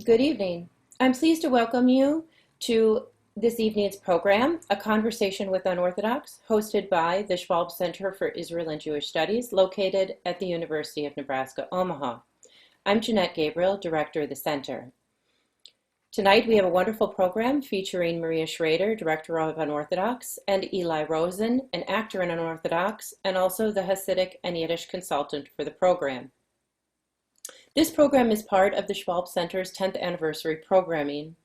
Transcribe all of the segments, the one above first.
Good evening. I'm pleased to welcome you to this evening's program, A Conversation with Unorthodox, hosted by the Schwalb Center for Israel and Jewish Studies, located at the University of Nebraska, Omaha. I'm Jeanette Gabriel, Director of the Center. Tonight we have a wonderful program featuring Maria Schrader, Director of Unorthodox, and Eli Rosen, an actor in Unorthodox, and also the Hasidic and Yiddish consultant for the program. This program is part of the Schwalb Center's 10th anniversary programming.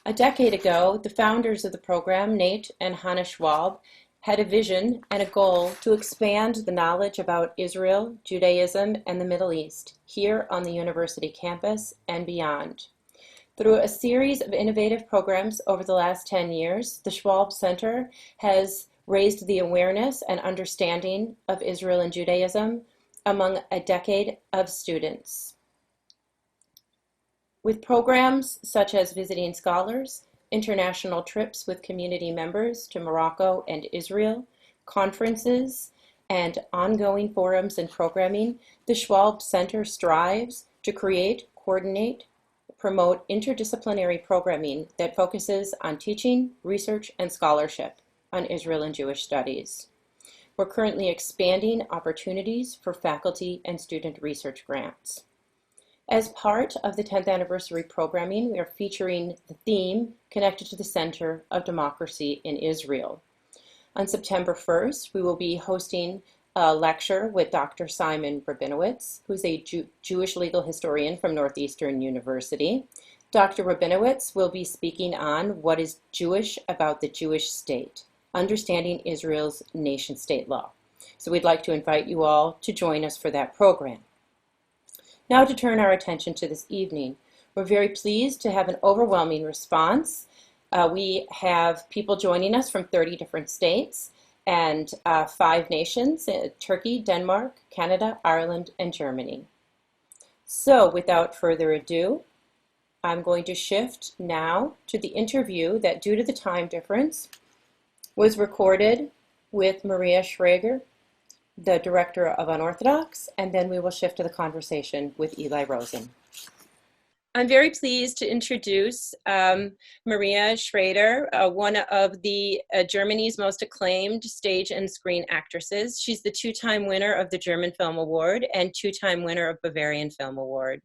A decade ago, the founders of the program, Nate and Hannah Schwalb, had a vision and a goal to expand the knowledge about Israel, Judaism, and the Middle East here on the university campus and beyond. Through a series of innovative programs over the last 10 years, the Schwalb Center has raised the awareness and understanding of Israel and Judaism among a decade of students. With programs such as visiting scholars, international trips with community members to Morocco and Israel, conferences, and ongoing forums and programming, the Schwalb Center strives to create, coordinate, promote interdisciplinary programming that focuses on teaching, research, and scholarship on Israel and Jewish studies. We're currently expanding opportunities for faculty and student research grants. As part of the 10th anniversary programming, we are featuring the theme connected to the Center of Democracy in Israel. On September 1st, we will be hosting a lecture with Dr. Simon Rabinowitz, who's a Jewish legal historian from Northeastern University. Dr. Rabinowitz will be speaking on what is Jewish about the Jewish state, understanding Israel's nation-state law. So we'd like to invite you all to join us for that program. Now to turn our attention to this evening. We're very pleased to have an overwhelming response. We have people joining us from 30 different states and 5 nations, Turkey, Denmark, Canada, Ireland, and Germany. So without further ado, I'm going to shift now to the interview that, due to the time difference, was recorded with Maria Schrader, the Director of Unorthodox, and then we will shift to the conversation with Eli Rosen. I'm very pleased to introduce Maria Schrader, one of the Germany's most acclaimed stage and screen actresses. She's the 2-time winner of the German Film Award and 2-time winner of Bavarian Film Award.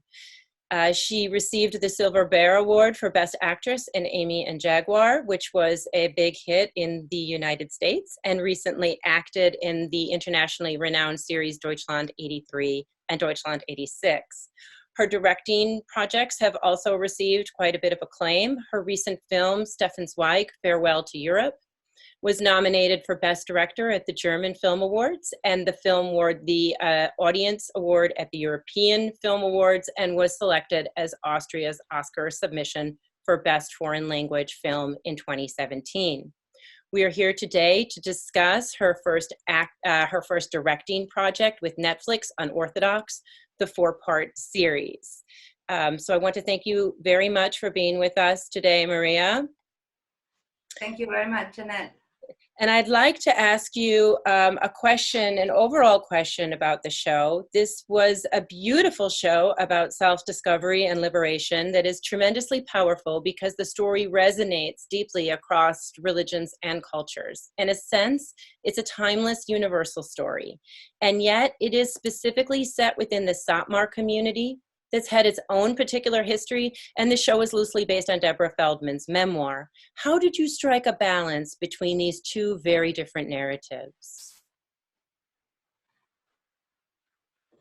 She received the Silver Bear Award for Best Actress in Amy and Jaguar, which was a big hit in the United States, and recently acted in the internationally renowned series Deutschland 83 and Deutschland 86. Her directing projects have also received quite a bit of acclaim. Her recent film, Stefan Zweig, Farewell to Europe, was nominated for Best Director at the German Film Awards and the Film Award, the Audience Award at the European Film Awards, and was selected as Austria's Oscar submission for Best Foreign Language Film in 2017. We are here today to discuss her first directing project with Netflix, Unorthodox, the 4-part series. So I want to thank you very much for being with us today, Maria. Thank you very much, Jeanette. And I'd like to ask you a question, an overall question about the show. This was a beautiful show about self-discovery and liberation that is tremendously powerful because the story resonates deeply across religions and cultures. In a sense, it's a timeless, universal story. And yet it is specifically set within the Satmar community that's had its own particular history, and the show is loosely based on Deborah Feldman's memoir. How did you strike a balance between these two very different narratives?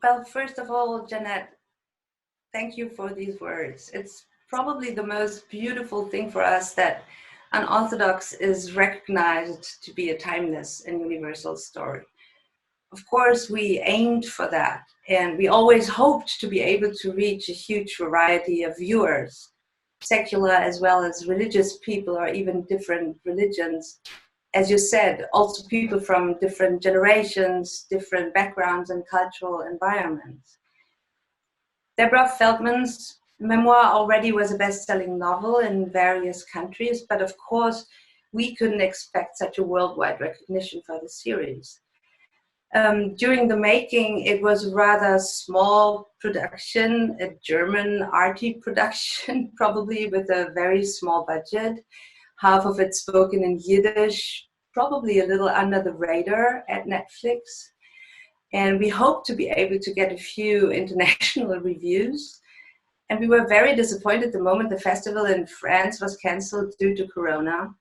Well, first of all, Jeanette, thank you for these words. It's probably the most beautiful thing for us that Unorthodox is recognized to be a timeless and universal story. Of course, we aimed for that, and we always hoped to be able to reach a huge variety of viewers, secular as well as religious people or even different religions. As you said, also people from different generations, different backgrounds and cultural environments. Deborah Feldman's memoir already was a best-selling novel in various countries, but of course, we couldn't expect such a worldwide recognition for the series. During the making, it was rather small production, a German arty production, probably with a very small budget. Half of it spoken in Yiddish, probably a little under the radar at Netflix. And we hope to be able to get a few international reviews. And we were very disappointed the moment the festival in France was canceled due to Corona.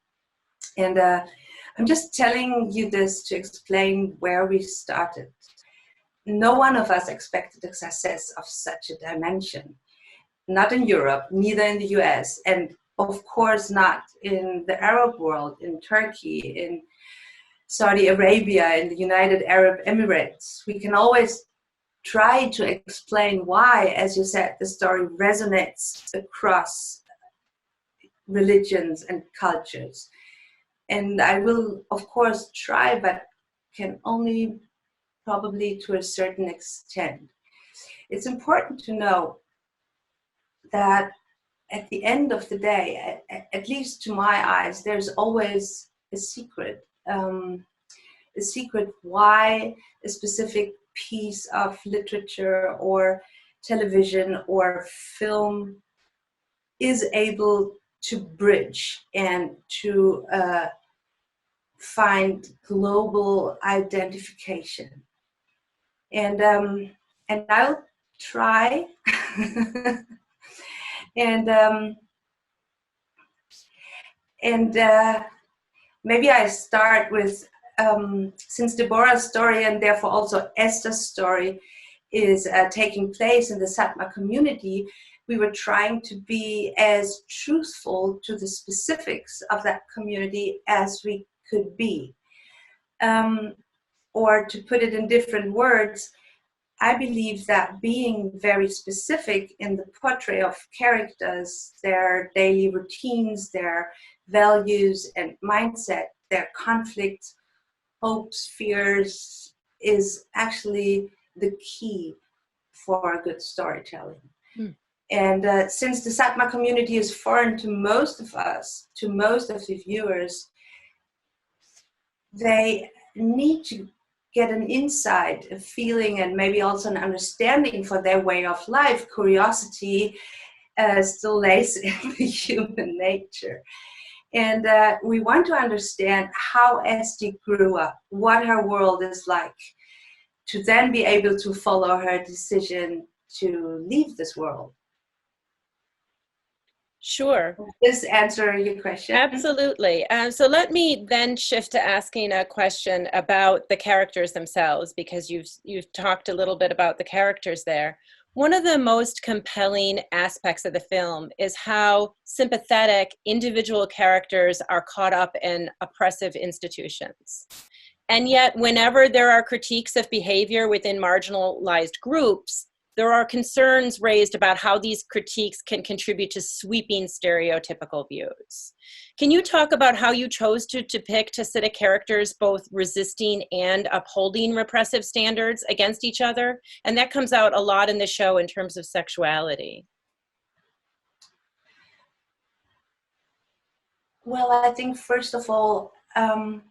And I'm just telling you this to explain where we started. No one of us expected the success of such a dimension. Not in Europe, neither in the US, and of course not in the Arab world, in Turkey, in Saudi Arabia, in the United Arab Emirates. We can always try to explain why, as you said, the story resonates across religions and cultures. And I will, of course, try, but can only probably to a certain extent. It's important to know that at the end of the day, at least to my eyes, there's always a secret why a specific piece of literature or television or film is able to bridge and to find global identification. And I'll try. Maybe I start with, since Deborah's story and therefore also Esther's story is taking place in the Satmar community, we were trying to be as truthful to the specifics of that community as we could be. Or to put it in different words, I believe that being very specific in the portrait of characters, their daily routines, their values and mindset, their conflicts, hopes, fears, is actually the key for good storytelling. And since the Satmar community is foreign to most of us, to most of the viewers, they need to get an insight, a feeling, and maybe also an understanding for their way of life. Curiosity still lays in the human nature. And we want to understand how Esti grew up, what her world is like, to then be able to follow her decision to leave this world. Sure. Does this answer your question? Absolutely. So let me then shift to asking a question about the characters themselves, because you've talked a little bit about the characters there. One of the most compelling aspects of the film is how sympathetic individual characters are caught up in oppressive institutions. And yet, whenever there are critiques of behavior within marginalized groups, there are concerns raised about how these critiques can contribute to sweeping stereotypical views. Can you talk about how you chose to depict Hasidic characters both resisting and upholding repressive standards against each other? And that comes out a lot in the show in terms of sexuality. Well, I think first of all, to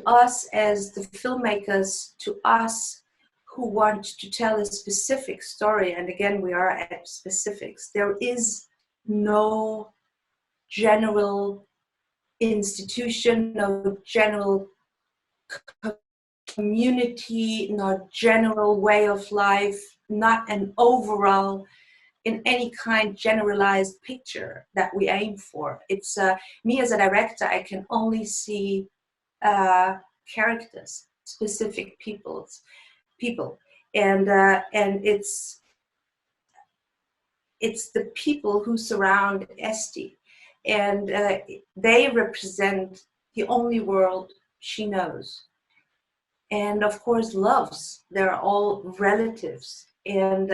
us as the filmmakers, to us who want to tell a specific story, and again, we are at specifics, there is no general institution, no general community, no general way of life, not an overall, in any kind, generalized picture that we aim for. It's me as a director, I can only see characters, specific people, and it's the people who surround Esti, and they represent the only world she knows, and of course loves. They're all relatives, and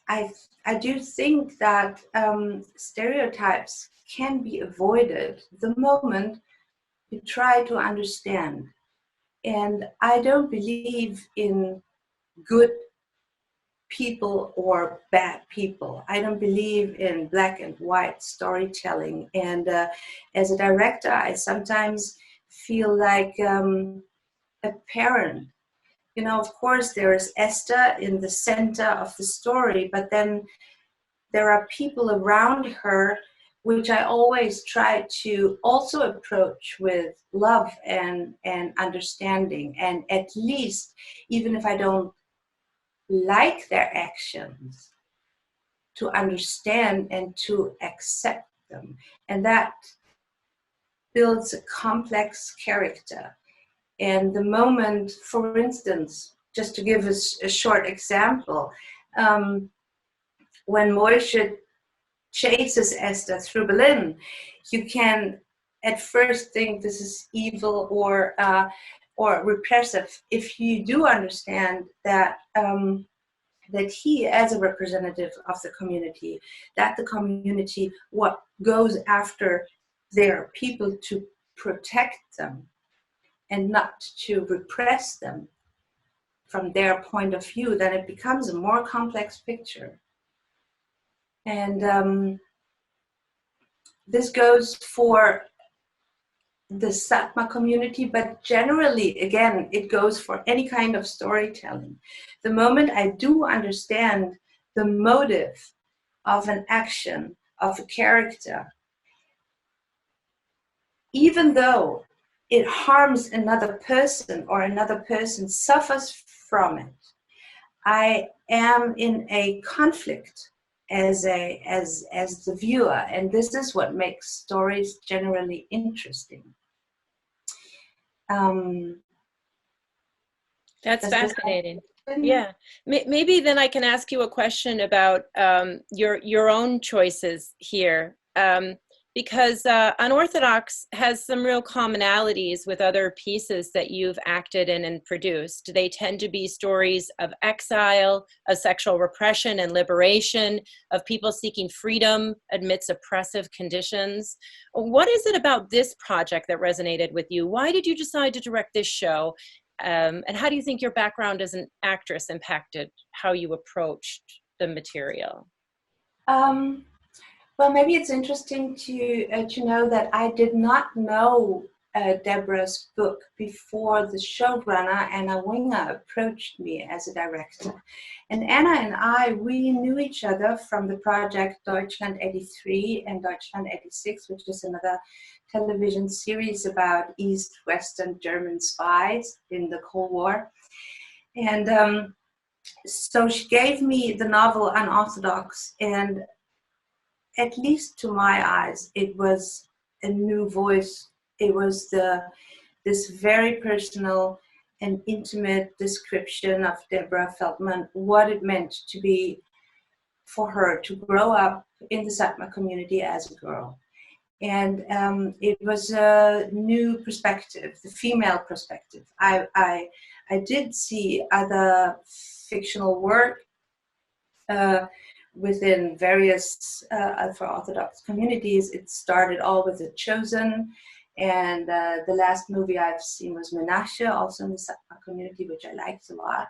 I do think that stereotypes can be avoided the moment you try to understand. And I don't believe in good people or bad people. I don't believe in black and white storytelling. And as a director, I sometimes feel like a parent. You know, of course, there is Esther in the center of the story, but then there are people around her, which I always try to also approach with love and understanding. And at least, even if I don't like their actions, to understand and to accept them. And that builds a complex character. And the moment, for instance, just to give us a short example, when Moshe chases Esther through Berlin, you can at first think this is evil or repressive. If you do understand that that he, as a representative of the community, that the community what goes after their people to protect them and not to repress them from their point of view, then it becomes a more complex picture. And this goes for the Satma community, but generally, again, it goes for any kind of storytelling. The moment I do understand the motive of an action, of a character, even though it harms another person or another person suffers from it, I am in a conflict as the viewer, and this is what makes stories generally interesting. That's fascinating. Yeah, maybe then I can ask you a question about your own choices here, because Unorthodox has some real commonalities with other pieces that you've acted in and produced. They tend to be stories of exile, of sexual repression and liberation, of people seeking freedom amidst oppressive conditions. What is it about this project that resonated with you? Why did you decide to direct this show? And how do you think your background as an actress impacted how you approached the material? Well, maybe it's interesting to know that I did not know Deborah's book before the showrunner Anna Winger approached me as a director. And Anna and I, we knew each other from the project Deutschland 83 and Deutschland 86, which is another television series about East-Western German spies in the Cold War. And so she gave me the novel Unorthodox, and at least to my eyes, it was a new voice. It was this very personal and intimate description of Deborah Feldman, what it meant to be for her to grow up in the Satmar community as a girl. And it was a new perspective, the female perspective. I did see other fictional work within various Orthodox communities. It started all with The Chosen, and the last movie I've seen was Menashe, also in the Satmar community, which I liked a lot.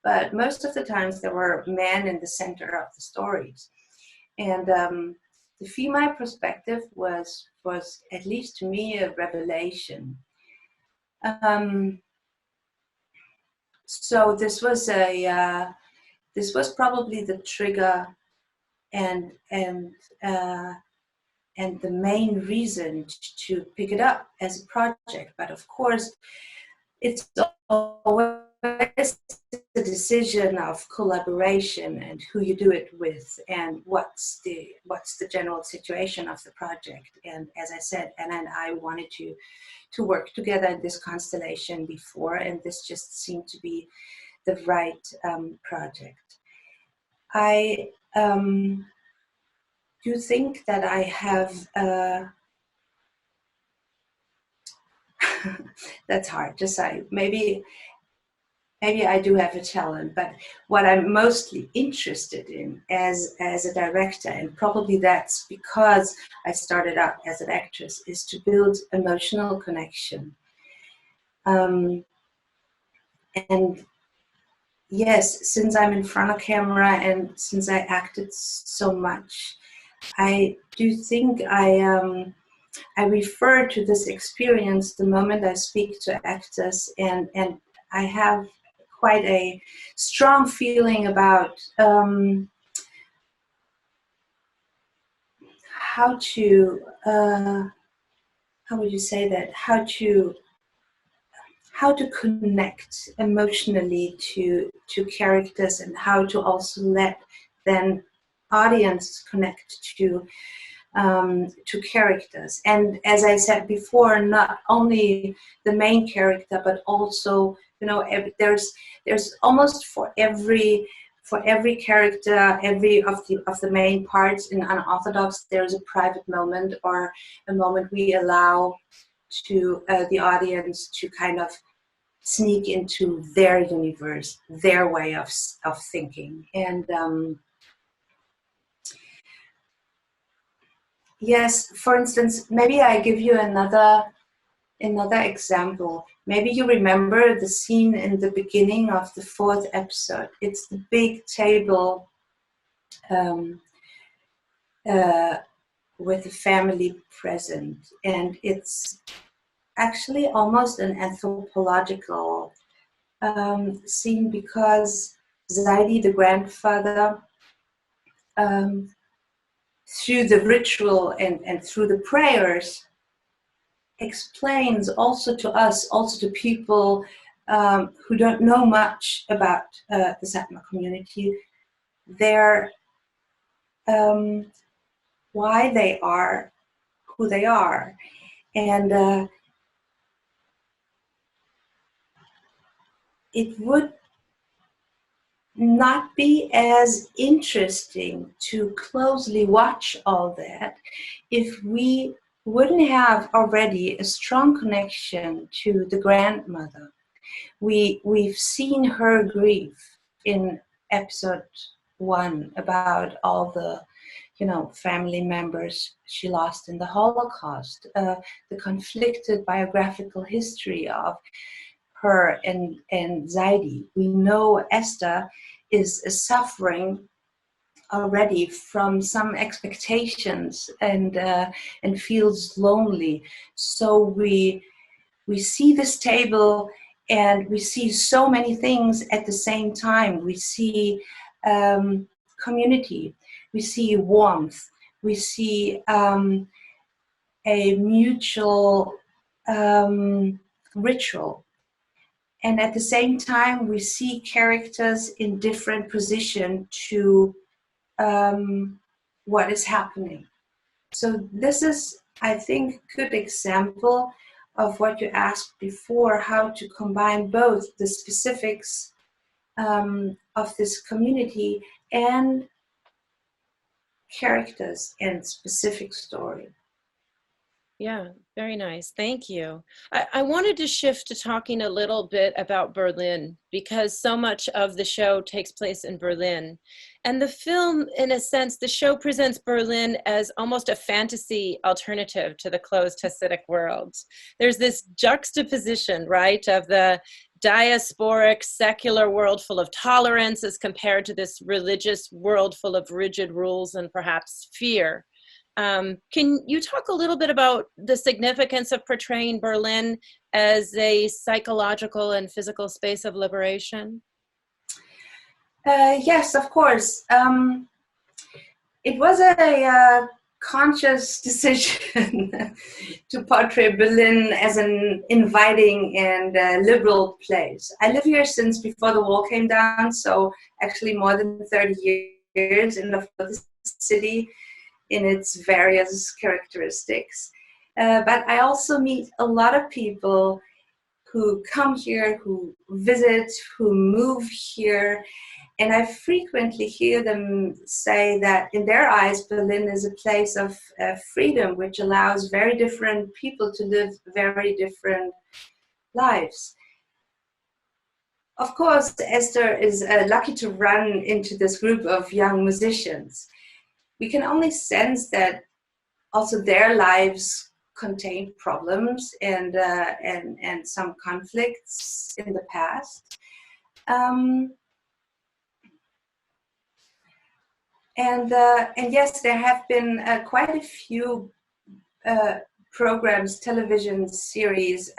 But most of the times there were men in the center of the stories. And the female perspective was at least to me a revelation. So this was probably the trigger and the main reason to pick it up as a project. But of course, it's always a decision of collaboration and who you do it with and what's the general situation of the project. And as I said, Anna and I wanted to work together in this constellation before, and this just seemed to be the right project. I do think that I have that's hard to say. Maybe I do have a talent, but what I'm mostly interested in as a director, and probably that's because I started out as an actress, is to build emotional connection. And yes, since I'm in front of camera and since I acted so much, I do think I refer to this experience the moment I speak to actors, and I have quite a strong feeling about how to how would you say that, how to connect emotionally to characters, and how to also let then audience connect to characters. And as I said before, not only the main character, but also, you know, there's almost for every character, every of the main parts in Unorthodox, there's a private moment, or a moment we allow to the audience to kind of sneak into their universe, their way of thinking. And yes, for instance, maybe I give you another example. Maybe you remember the scene in the beginning of the 4th episode. It's the big table um, uh, with the family present, and it's actually almost an anthropological scene, because Zaidi, the grandfather, um, through the ritual and through the prayers, explains also to us, also to people who don't know much about the Satmar community, their why they are who they are. And it would not be as interesting to closely watch all that if we wouldn't have already a strong connection to the grandmother. We've seen her grief in episode 1 about all the, you know, family members she lost in the Holocaust, the conflicted biographical history of her and Zaidi. We know Esther is suffering already from some expectations, and feels lonely. So we see this table, and we see so many things at the same time. We see community, we see warmth, we see a mutual ritual. And at the same time, we see characters in different position to what is happening. So this is, I think, a good example of what you asked before, how to combine both the specifics of this community and characters and specific story. Yeah, very nice. Thank you. I wanted to shift to talking a little bit about Berlin, because so much of the show takes place in Berlin. And the film, in a sense, the show presents Berlin as almost a fantasy alternative to the closed Hasidic world. There's this juxtaposition, right, of the diasporic secular world full of tolerance as compared to this religious world full of rigid rules and perhaps fear. Can you talk a little bit about the significance of portraying Berlin as a psychological and physical space of liberation? Yes, of course. It was a conscious decision to portray Berlin as an inviting and liberal place. I live here since before the wall came down, so actually more than 30 years in the city in its various characteristics. But I also meet a lot of people who come here, who visit, who move here, and I frequently hear them say that in their eyes, Berlin is a place of freedom, which allows very different people to live very different lives. Of course, Esther is lucky to run into this group of young musicians. We can only sense that also their lives contain problems and some conflicts in the past. And yes, there have been quite a few programs, television series,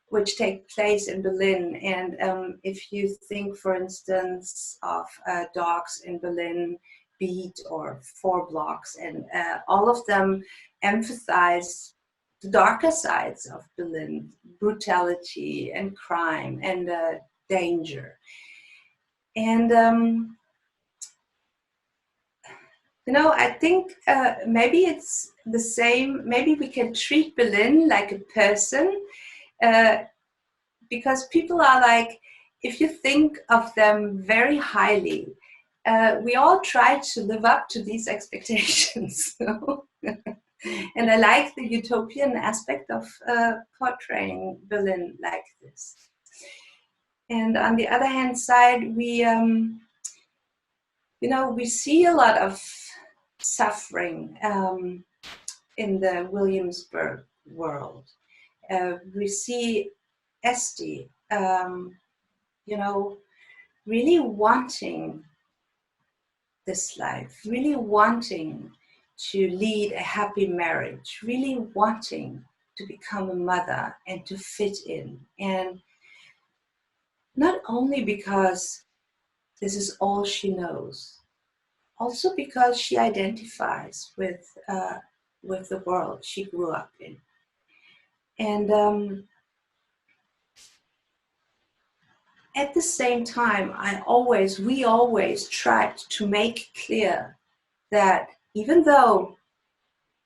which take place in Berlin. And if you think, for instance, of Dogs in Berlin, Beat, or Four Blocks, and all of them emphasize the darker sides of Berlin, brutality and crime and danger. And I think maybe it's the same. Maybe we can treat Berlin like a person, because people are like, if you think of them very highly, we all try to live up to these expectations. And I like the utopian aspect of portraying Berlin like this. And on the other hand side, we see a lot of suffering in the Williamsburg world. We see Esti, really wanting this life, really wanting to lead a happy marriage, really wanting to become a mother and to fit in. And not only because this is all she knows, also because she identifies with the world she grew up in. And at the same time, we always tried to make clear that even though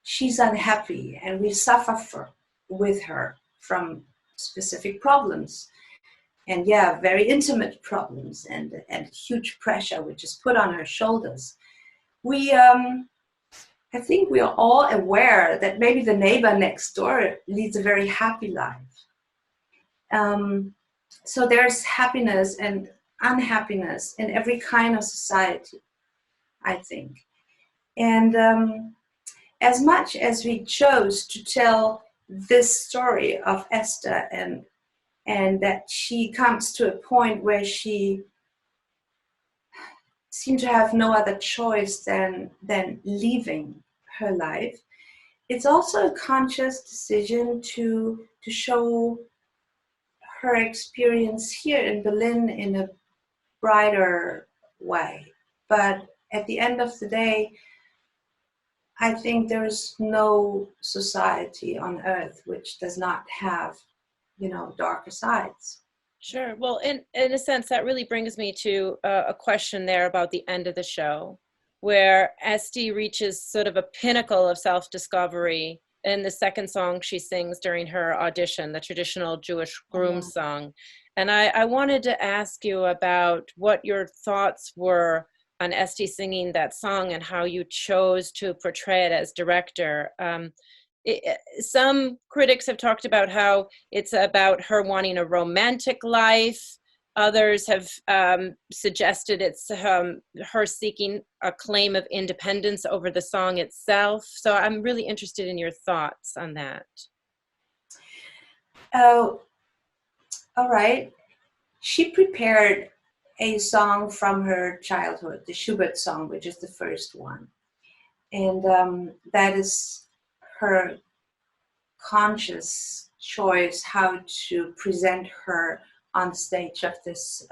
she's unhappy and we suffer with her from specific problems, and very intimate problems, and huge pressure which is put on her shoulders, I think we are all aware that maybe the neighbor next door leads a very happy life. So there's happiness and unhappiness in every kind of society, I think. And as much as we chose to tell this story of Esther, and that she comes to a point where she seemed to have no other choice than leaving her life, it's also a conscious decision to show her experience here in Berlin in a brighter way. But at the end of the day, I think there's no society on earth which does not have, darker sides. Sure. Well, in a sense, that really brings me to a question there about the end of the show, where Esti reaches sort of a pinnacle of self-discovery in the second song she sings during her audition, the traditional Jewish groom song. And I wanted to ask you about what your thoughts were on Esti singing that song and how you chose to portray it as director. Some critics have talked about how it's about her wanting a romantic life. Others have suggested it's her seeking a claim of independence over the song itself. So I'm really interested in your thoughts on that. Oh, all right. She prepared a song from her childhood, the Schubert song, which is the first one. And that is her conscious choice how to present her on stage of this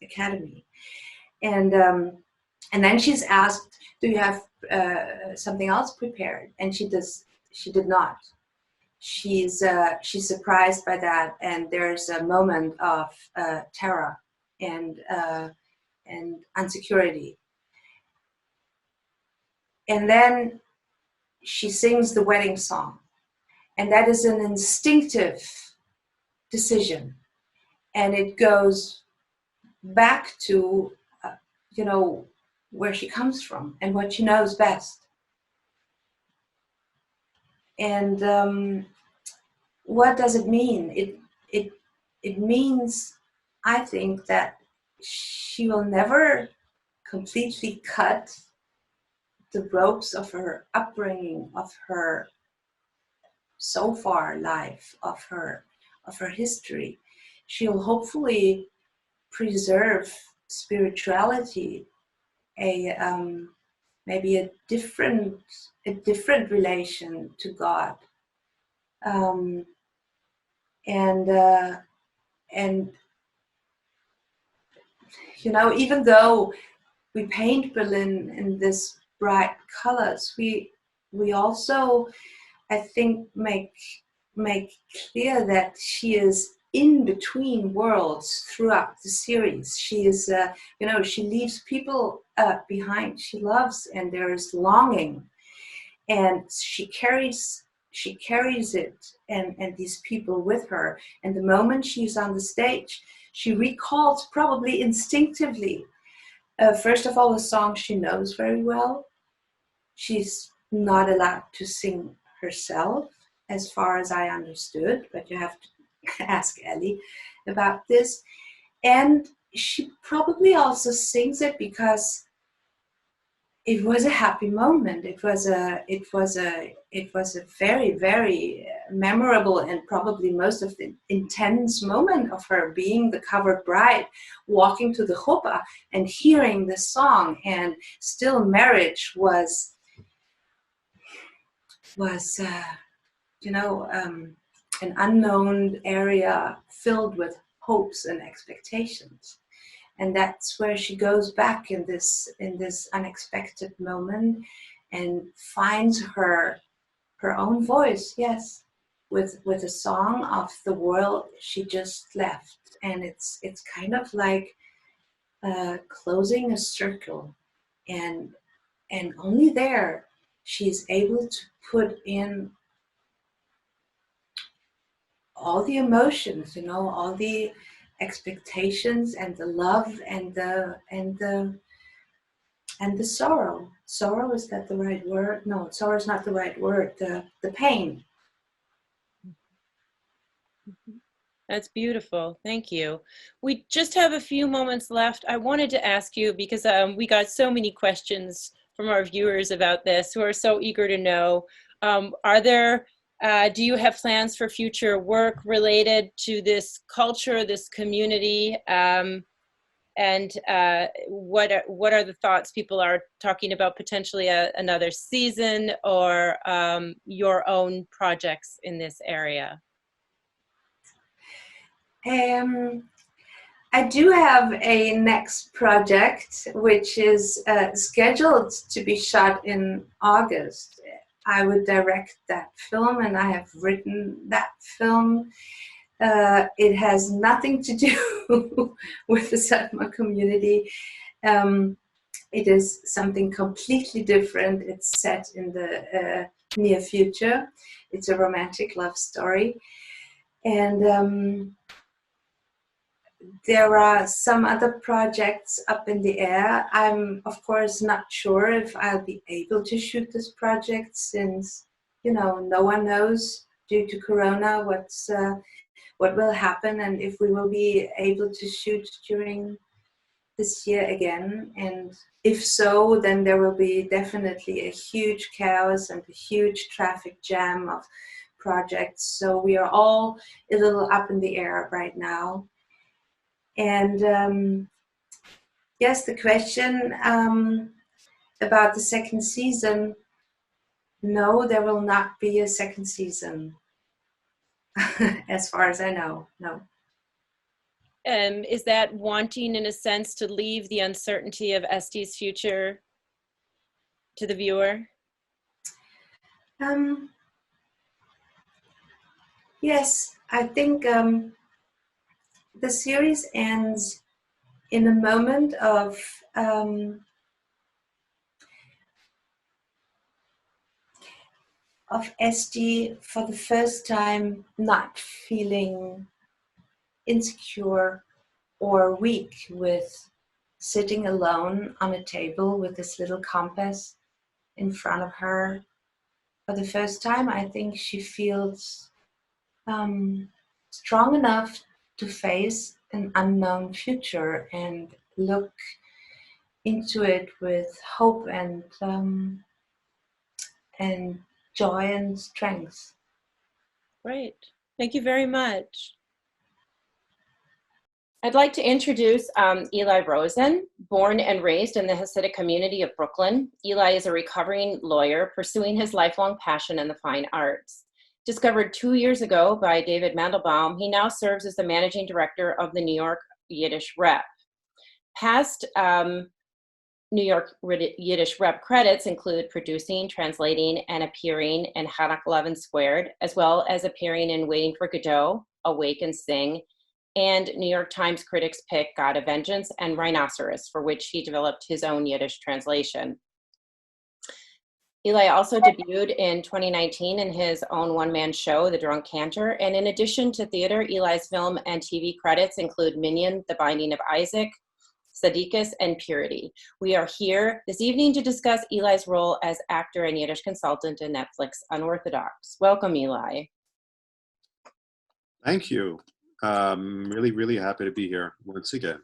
academy. And then she's asked, do you have something else prepared? And she did not. She's surprised by that, and there's a moment of terror and insecurity. And then she sings the wedding song, and that is an instinctive decision, and it goes back to where she comes from and what she knows best. And what does it mean? It means, I think, that she will never completely cut the ropes of her upbringing, of her so far life, of her history. She'll hopefully preserve spirituality maybe a different relation to God, um, and and even though we paint Berlin in this bright colors, we also, I think, make clear that she is in between worlds throughout the series. She is, she leaves people behind she loves, and there is longing, and she carries it and these people with her. And the moment she's on the stage, she recalls, probably instinctively, first of all, a song she knows very well. She's not allowed to sing herself, as far as I understood, but you have to ask Ellie about this. And she probably also sings it because it was a happy moment. It was a very, very memorable, and probably most of the intense moment of her being the covered bride, walking to the chuppah and hearing the song. And still, marriage was an unknown area filled with hopes and expectations. And that's where she goes back in this unexpected moment and finds her own voice, yes, with a song of the world she just left. And it's kind of like closing a circle, and only there she's able to put in all the emotions, all the expectations and the love and the sorrow. Sorrow, is that the right word? No, sorrow is not the right word. The pain. That's beautiful. Thank you. We just have a few moments left. I wanted to ask you, because we got so many questions from our viewers about this who are so eager to know, do you have plans for future work related to this culture, this community? And what are the thoughts? People are talking about potentially another season, or your own projects in this area. I do have a next project, which is scheduled to be shot in August. I would direct that film, and I have written that film. It has nothing to do with the Satmar community. It is something completely different. It's set in the near future. It's a romantic love story. And there are some other projects up in the air. I'm, of course, not sure if I'll be able to shoot this project, since, no one knows, due to Corona, what will happen, and if we will be able to shoot during this year again. And if so, then there will be definitely a huge chaos and a huge traffic jam of projects. So we are all a little up in the air right now. And yes, the question about the second season, no, there will not be a second season. As far as I know, no. Is that wanting, in a sense, to leave the uncertainty of Esti's future to the viewer? Yes, I think the series ends in a moment of Esti, for the first time, not feeling insecure or weak with sitting alone on a table with this little compass in front of her. For the first time, I think she feels strong enough to face an unknown future and look into it with hope and joy and strength. Great. Thank you very much. I'd like to introduce Eli Rosen. Born and raised in the Hasidic community of Brooklyn, Eli is a recovering lawyer pursuing his lifelong passion in the fine arts. Discovered 2 years ago by David Mandelbaum, he now serves as the managing director of the New York Yiddish Rep. Past New York Yiddish Rep credits include producing, translating, and appearing in Hanak 11 Squared, as well as appearing in Waiting for Godot, Awake and Sing, and New York Times critics pick God of Vengeance and Rhinoceros, for which he developed his own Yiddish translation. Eli also debuted in 2019 in his own one-man show, The Drunk Cantor, and in addition to theater, Eli's film and TV credits include Minion, The Binding of Isaac, Sadiqus, and Purity. We are here this evening to discuss Eli's role as actor and Yiddish consultant in Netflix Unorthodox. Welcome, Eli. Thank you. Really, really happy to be here once again.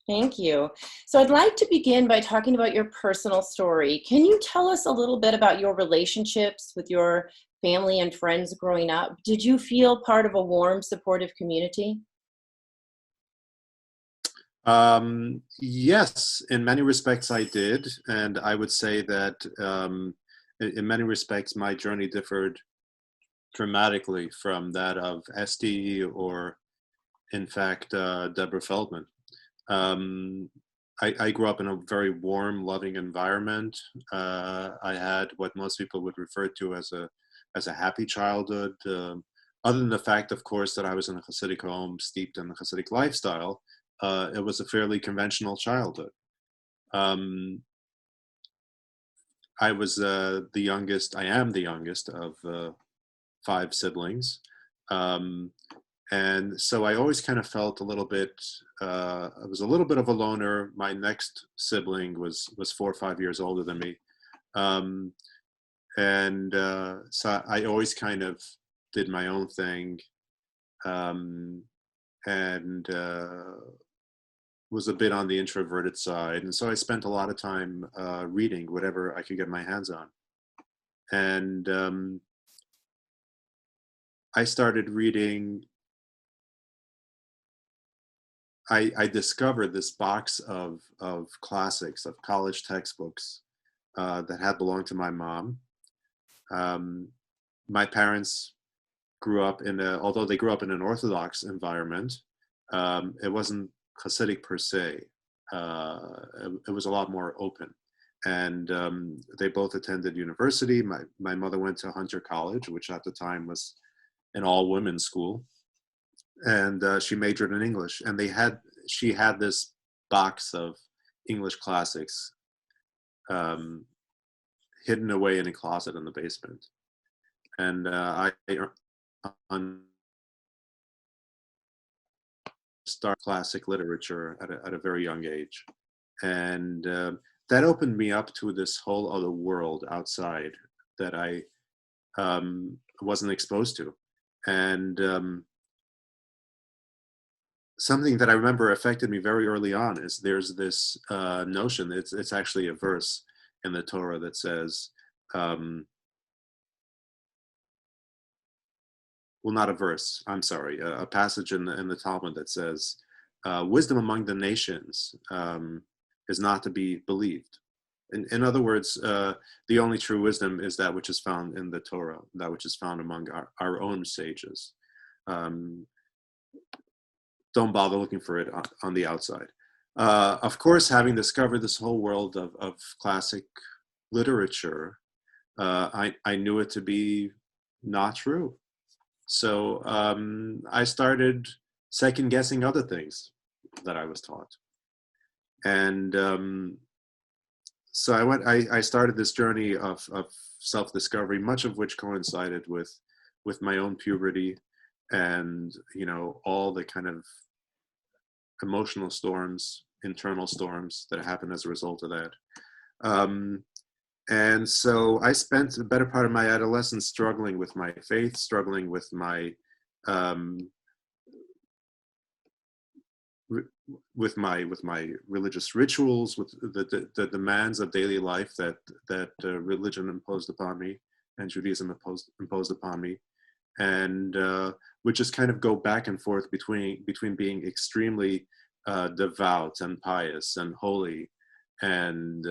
Thank you. So I'd like to begin by talking about your personal story. Can you tell us a little bit about your relationships with your family and friends growing up? Did you feel part of a warm, supportive community? Yes, in many respects I did. And I would say that in many respects my journey differed dramatically from that of Esty or, in fact, Deborah Feldman. I grew up in a very warm, loving environment. I had what most people would refer to as a happy childhood. Other than the fact, of course, that I was in a Hasidic home steeped in the Hasidic lifestyle, it was a fairly conventional childhood. I was the youngest. I am the youngest of 5 siblings. And so I always kind of felt a little bit, I was a little bit of a loner. My next sibling was 4 or 5 years older than me. So I always kind of did my own thing, and was a bit on the introverted side. And so I spent a lot of time reading whatever I could get my hands on. And I started reading. I discovered this box of classics, of college textbooks that had belonged to my mom. My parents grew up although they grew up in an Orthodox environment, it wasn't Hasidic per se. It was a lot more open. And they both attended university. My mother went to Hunter College, which at the time was an all-women's school. And she majored in English, and she had this box of English classics hidden away in a closet in the basement. And I started classic literature at a very young age, and that opened me up to this whole other world outside that I wasn't exposed to. And something that I remember affected me very early on is there's this notion, it's actually a verse in the Torah that says, well, not a verse, I'm sorry, a passage in the Talmud that says, wisdom among the nations is not to be believed. In other words, the only true wisdom is that which is found in the Torah, that which is found among our own sages. Don't bother looking for it on the outside. Of course, having discovered this whole world of classic literature, I knew it to be not true. So I started second guessing other things that I was taught. And so I started this journey of self-discovery, much of which coincided with my own puberty, and all the kind of emotional storms, internal storms that happen as a result of that. And so I spent the better part of my adolescence struggling with my faith, struggling with my religious rituals, with the demands of daily life that religion imposed upon me and Judaism imposed upon me, and would just kind of go back and forth between being extremely devout and pious and holy, and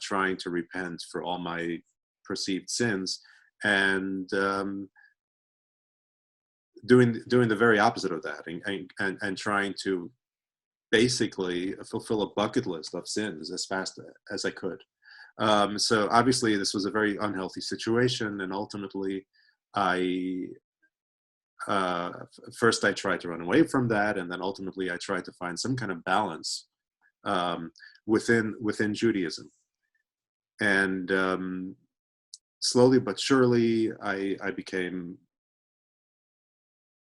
trying to repent for all my perceived sins, and doing the very opposite of that, and trying to basically fulfill a bucket list of sins as fast as I could. So obviously this was a very unhealthy situation, and ultimately first I tried to run away from that, and then ultimately I tried to find some kind of balance within Judaism. And slowly but surely I became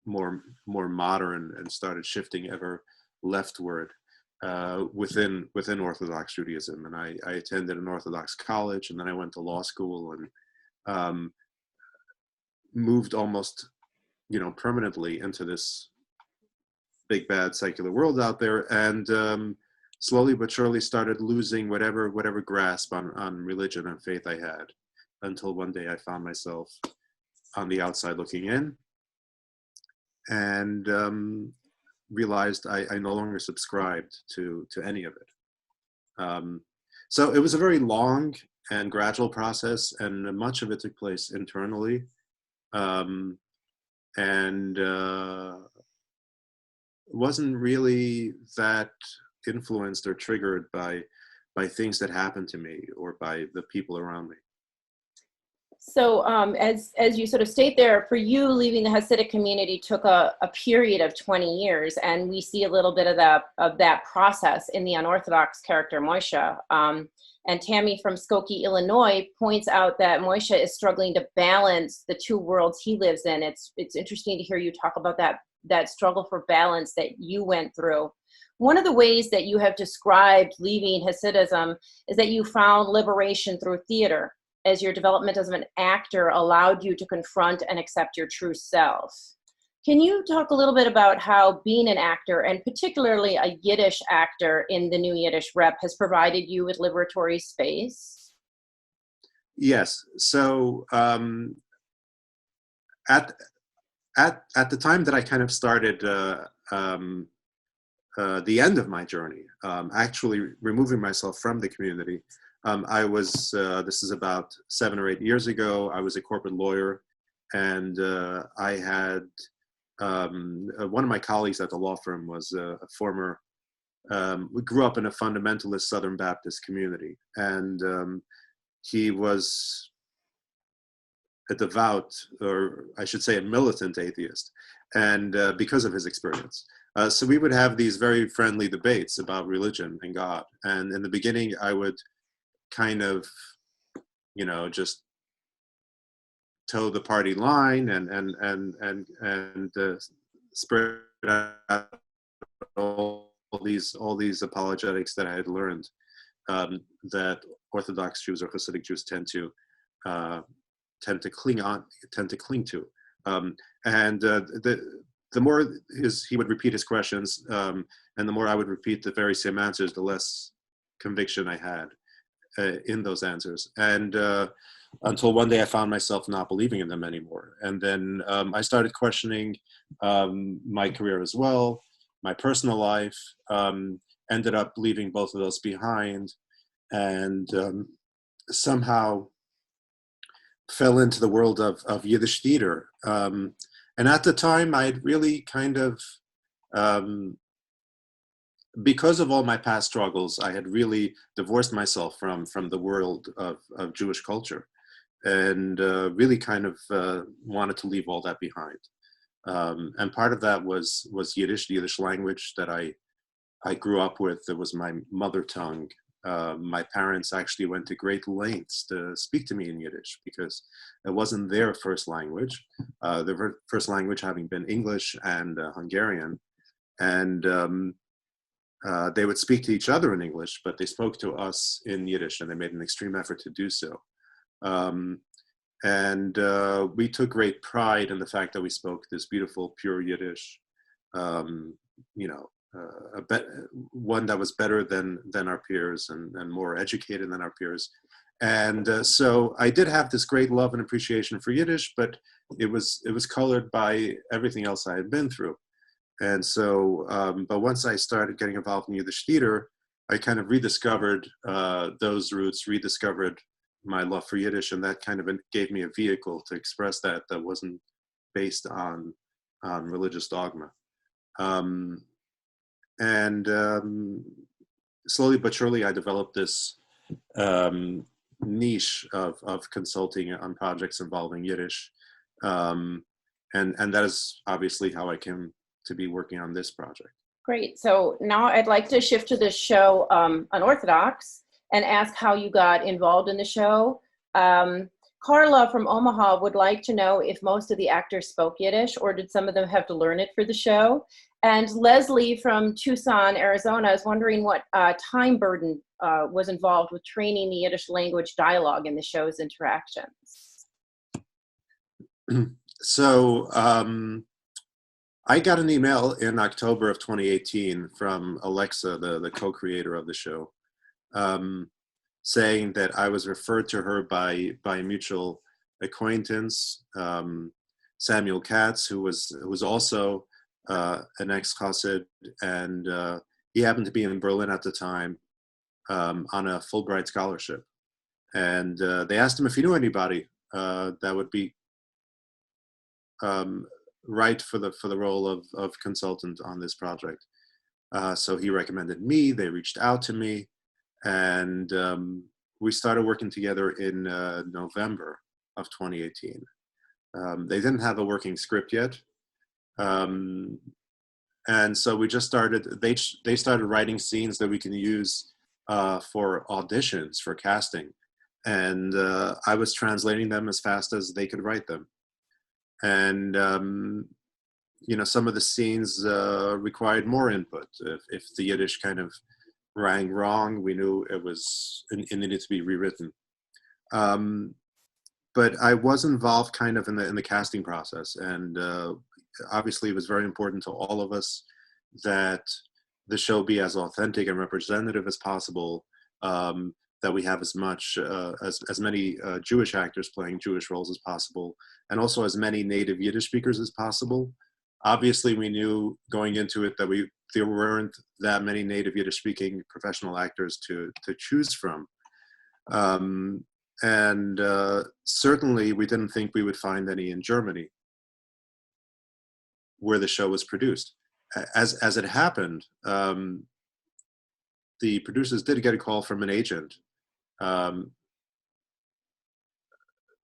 more modern and started shifting ever leftward within Orthodox Judaism. And I attended an Orthodox college, and then I went to law school, and moved almost permanently into this big bad secular world out there, and slowly but surely started losing whatever grasp on religion and faith I had, until one day I found myself on the outside looking in, and realized I no longer subscribed to any of it. So it was a very long and gradual process, and much of it took place internally, and wasn't really that influenced or triggered by things that happened to me or by the people around me. So as you sort of state there, for you, leaving the Hasidic community took a period of 20 years, and we see a little bit of that process in the unorthodox character Moshe. And Tammy from Skokie, Illinois, points out that Moshe is struggling to balance the two worlds he lives in. It's interesting to hear you talk about that struggle for balance that you went through. One of the ways that you have described leaving Hasidism is that you found liberation through theater, as your development as an actor allowed you to confront and accept your true self. Can you talk a little bit about how being an actor, and particularly a Yiddish actor in the New Yiddish Rep, has provided you with liberatory space? Yes. So at the time that I kind of started the end of my journey, actually removing myself from the community, I was, this is about 7 or 8 years ago, I was a corporate lawyer, and I had, one of my colleagues at the law firm was a former, we grew up in a fundamentalist Southern Baptist community, and he was a devout, or I should say a militant atheist, and because of his experience. So we would have these very friendly debates about religion and God, and in the beginning I would kind of, just toe the party line and spread out all these apologetics that I had learned, that Orthodox Jews or Hasidic Jews tend to cling to, and the more he would repeat his questions, and the more I would repeat the very same answers, the less conviction I had in those answers, and until one day I found myself not believing in them anymore. And then I started questioning my career as well, my personal life, ended up leaving both of those behind, and somehow fell into the world of Yiddish theater. And at the time I'd really kind of, because of all my past struggles, I had really divorced myself from the world of Jewish culture, and really kind of wanted to leave all that behind. And part of that was Yiddish, the Yiddish language that I grew up with. It was my mother tongue. My parents actually went to great lengths to speak to me in Yiddish because it wasn't their first language. Their first language having been English and Hungarian. And they would speak to each other in English, but they spoke to us in Yiddish, and they made an extreme effort to do so. And we took great pride in the fact that we spoke this beautiful, pure Yiddish, one that was better than our peers, and more educated than our peers. And so I did have this great love and appreciation for Yiddish, but it was colored by everything else I had been through. And so, but once I started getting involved in Yiddish theater, I kind of rediscovered those roots, rediscovered my love for Yiddish, and that kind of gave me a vehicle to express that wasn't based on religious dogma. And slowly but surely, I developed this niche of consulting on projects involving Yiddish. And that is obviously how I came to be working on this project. Great. So now I'd like to shift to the show Unorthodox and ask how you got involved in the show. Carla from Omaha would like to know if most of the actors spoke Yiddish, or did some of them have to learn it for the show? And Leslie from Tucson, Arizona is wondering what time burden was involved with training the Yiddish language dialogue in the show's interactions. So I got an email in October of 2018 from Alexa, the co-creator of the show, saying that I was referred to her by a mutual acquaintance, Samuel Katz, who was also an ex-Chassid, and he happened to be in Berlin at the time on a Fulbright scholarship. And they asked him if he knew anybody that would be right for the role of consultant on this project. So he recommended me. They reached out to me, and we started working together in November of 2018. They didn't have a working script yet, and so we just started. They started writing scenes that we can use for auditions, for casting, and I was translating them as fast as they could write them. And some of the scenes required more input. If the Yiddish kind of rang wrong, we knew it needed to be rewritten. But I was involved kind of in the casting process, and obviously it was very important to all of us that the show be as authentic and representative as possible. That we have as many Jewish actors playing Jewish roles as possible, and also as many native Yiddish speakers as possible. Obviously, we knew going into it that there weren't that many native Yiddish speaking professional actors to choose from. And certainly we didn't think we would find any in Germany, where the show was produced. As it happened, the producers did get a call from an agent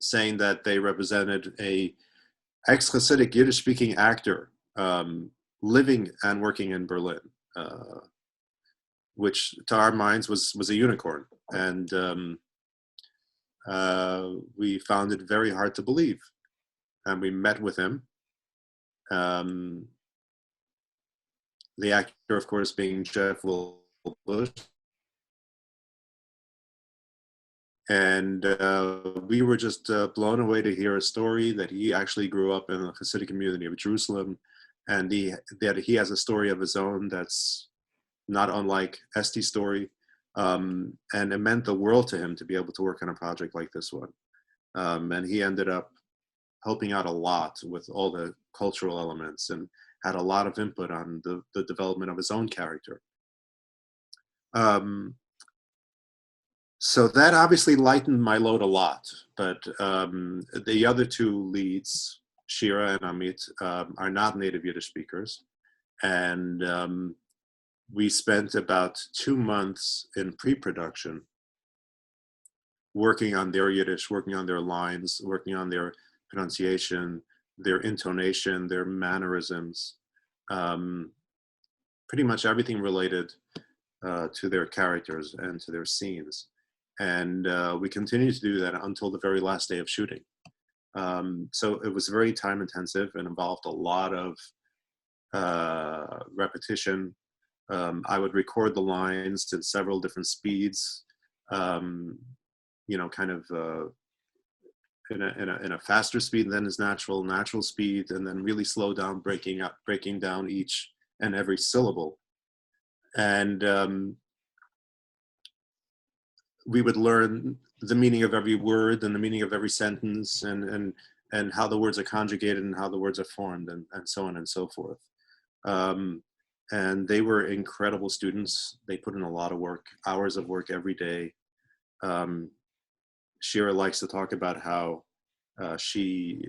saying that they represented a ex-Hasidic Yiddish-speaking actor living and working in Berlin, which to our minds was a unicorn. And we found it very hard to believe. And we met with him. The actor, of course, being Jeff Bush. And we were just blown away to hear a story that he actually grew up in the Hasidic community of Jerusalem, and that he has a story of his own that's not unlike Esti's story. And it meant the world to him to be able to work on a project like this one. And he ended up helping out a lot with all the cultural elements and had a lot of input on the development of his own character. So that obviously lightened my load a lot, but the other two leads, Shira and Amit, are not native Yiddish speakers. And we spent about 2 months in pre-production working on their Yiddish, working on their lines, working on their pronunciation, their intonation, their mannerisms, pretty much everything related to their characters and to their scenes. And we continued to do that until the very last day of shooting. So it was very time intensive and involved a lot of repetition. I would record the lines in several different speeds, kind of in a faster speed than is natural speed, and then really slow down, breaking down each and every syllable. And we would learn the meaning of every word and the meaning of every sentence, and how the words are conjugated and how the words are formed, and so on and so forth. And they were incredible students. They put in a lot of work, hours of work every day. Shira likes to talk about how she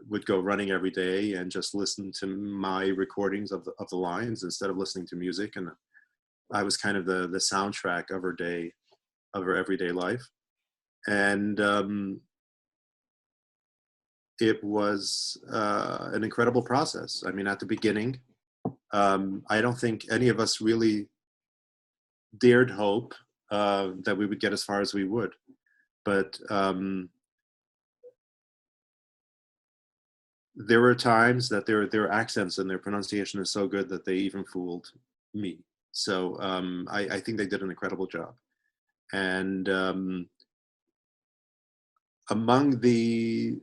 would go running every day and just listen to my recordings of the lines instead of listening to music. And I was kind of the soundtrack of her day, of her everyday life. And it was an incredible process. I mean, at the beginning, I don't think any of us really dared hope that we would get as far as we would. But there were times that their accents and their pronunciation is so good that they even fooled me. So I think they did an incredible job. And among the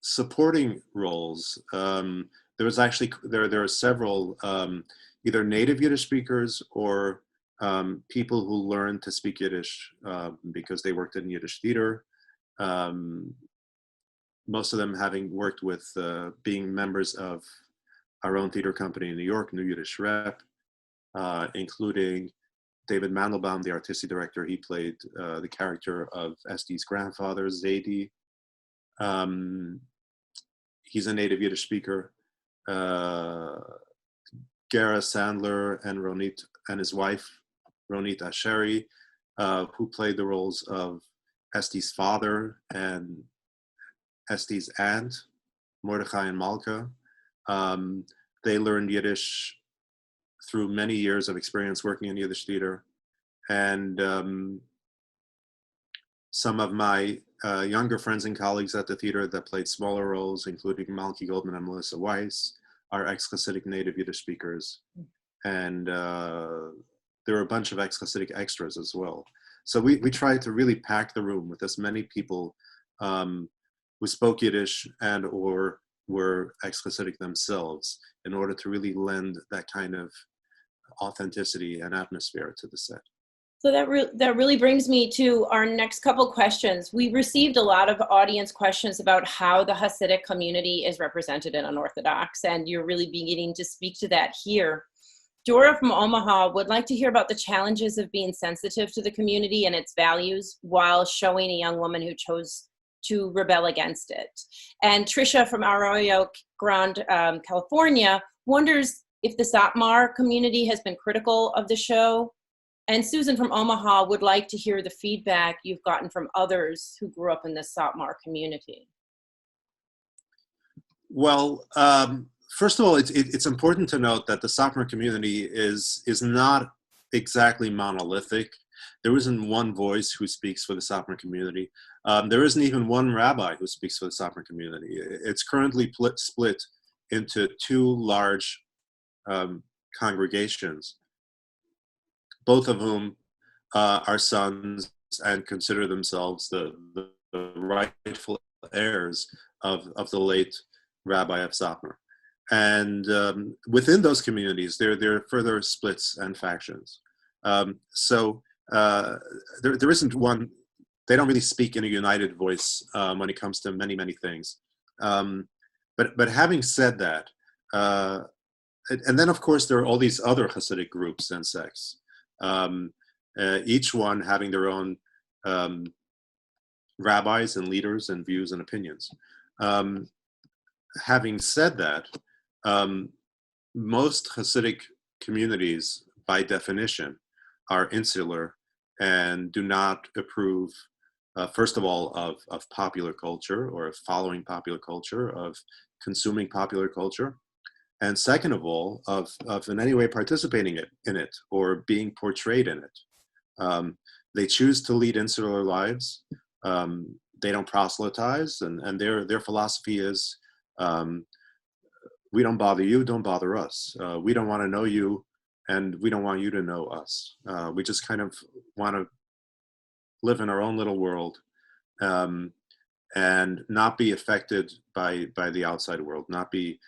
supporting roles, there was actually there are several either native Yiddish speakers or people who learned to speak Yiddish because they worked in Yiddish theater. Most of them having worked with being members of our own theater company in New York, New Yiddish Rep, including David Mandelbaum, the artistic director. He played the character of Esti's grandfather, Zaidi. He's a native Yiddish speaker. Gara Sandler and Ronit and his wife, Ronit Asheri, who played the roles of Esti's father and Esti's aunt, Mordechai and Malka. They learned Yiddish through many years of experience working in Yiddish theater. And some of my younger friends and colleagues at the theater that played smaller roles, including Malky Goldman and Melissa Weiss, are ex-Hasidic native Yiddish speakers. And there are a bunch of ex-Hasidic extras as well. So we tried to really pack the room with as many people who spoke Yiddish and or were ex-Hasidic themselves in order to really lend that kind of authenticity and atmosphere to the set. So that really brings me to our next couple questions. We received a lot of audience questions about how the Hasidic community is represented in Unorthodox, and you're really beginning to speak to that here. Dora from Omaha would like to hear about the challenges of being sensitive to the community and its values while showing a young woman who chose to rebel against it. And Trisha from Arroyo Grande, California, wonders if the Satmar community has been critical of the show. And Susan from Omaha would like to hear the feedback you've gotten from others who grew up in the Satmar community. Well, first of all, it's important to note that the Satmar community is not exactly monolithic. There isn't one voice who speaks for the Satmar community. There isn't even one rabbi who speaks for the Satmar community. It's currently split into two large congregations, both of whom are sons and consider themselves the rightful heirs of the late Rabbi of Satmar. And within those communities, there are further splits and factions. So there isn't one. They don't really speak in a united voice when it comes to many, many things. But having said that, and then of course there are all these other Hasidic groups and sects, each one having their own rabbis and leaders and views and opinions. Having said that, most Hasidic communities, by definition, are insular and do not approve, first of all, of popular culture or of following popular culture, of consuming popular culture, and second of all, of in any way participating in it or being portrayed in it. They choose to lead insular lives. They don't proselytize, and their philosophy is, we don't bother you, don't bother us. We don't want to know you, and we don't want you to know us. We just kind of want to live in our own little world and not be affected by the outside world, not be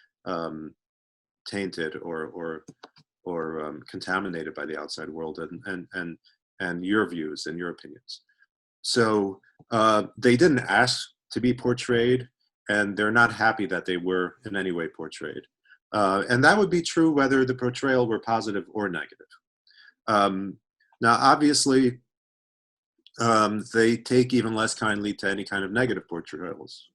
tainted or contaminated by the outside world and your views and your opinions. So they didn't ask to be portrayed, and they're not happy that they were in any way portrayed. And that would be true whether the portrayal were positive or negative. Now, obviously, they take even less kindly to any kind of negative portrayals.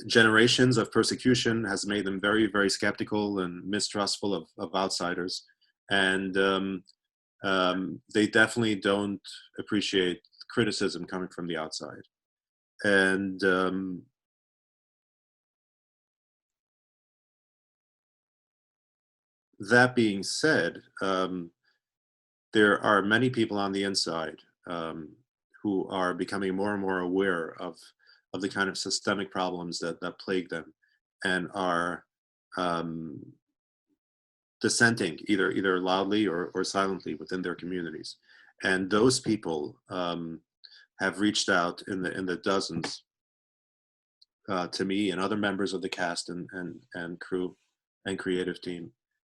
Generations of persecution has made them very, very skeptical and mistrustful of outsiders. And they definitely don't appreciate criticism coming from the outside. And that being said, there are many people on the inside who are becoming more and more aware of the kind of systemic problems that plague them, and are dissenting either loudly or silently within their communities. And those people have reached out in the dozens to me and other members of the cast and crew and creative team,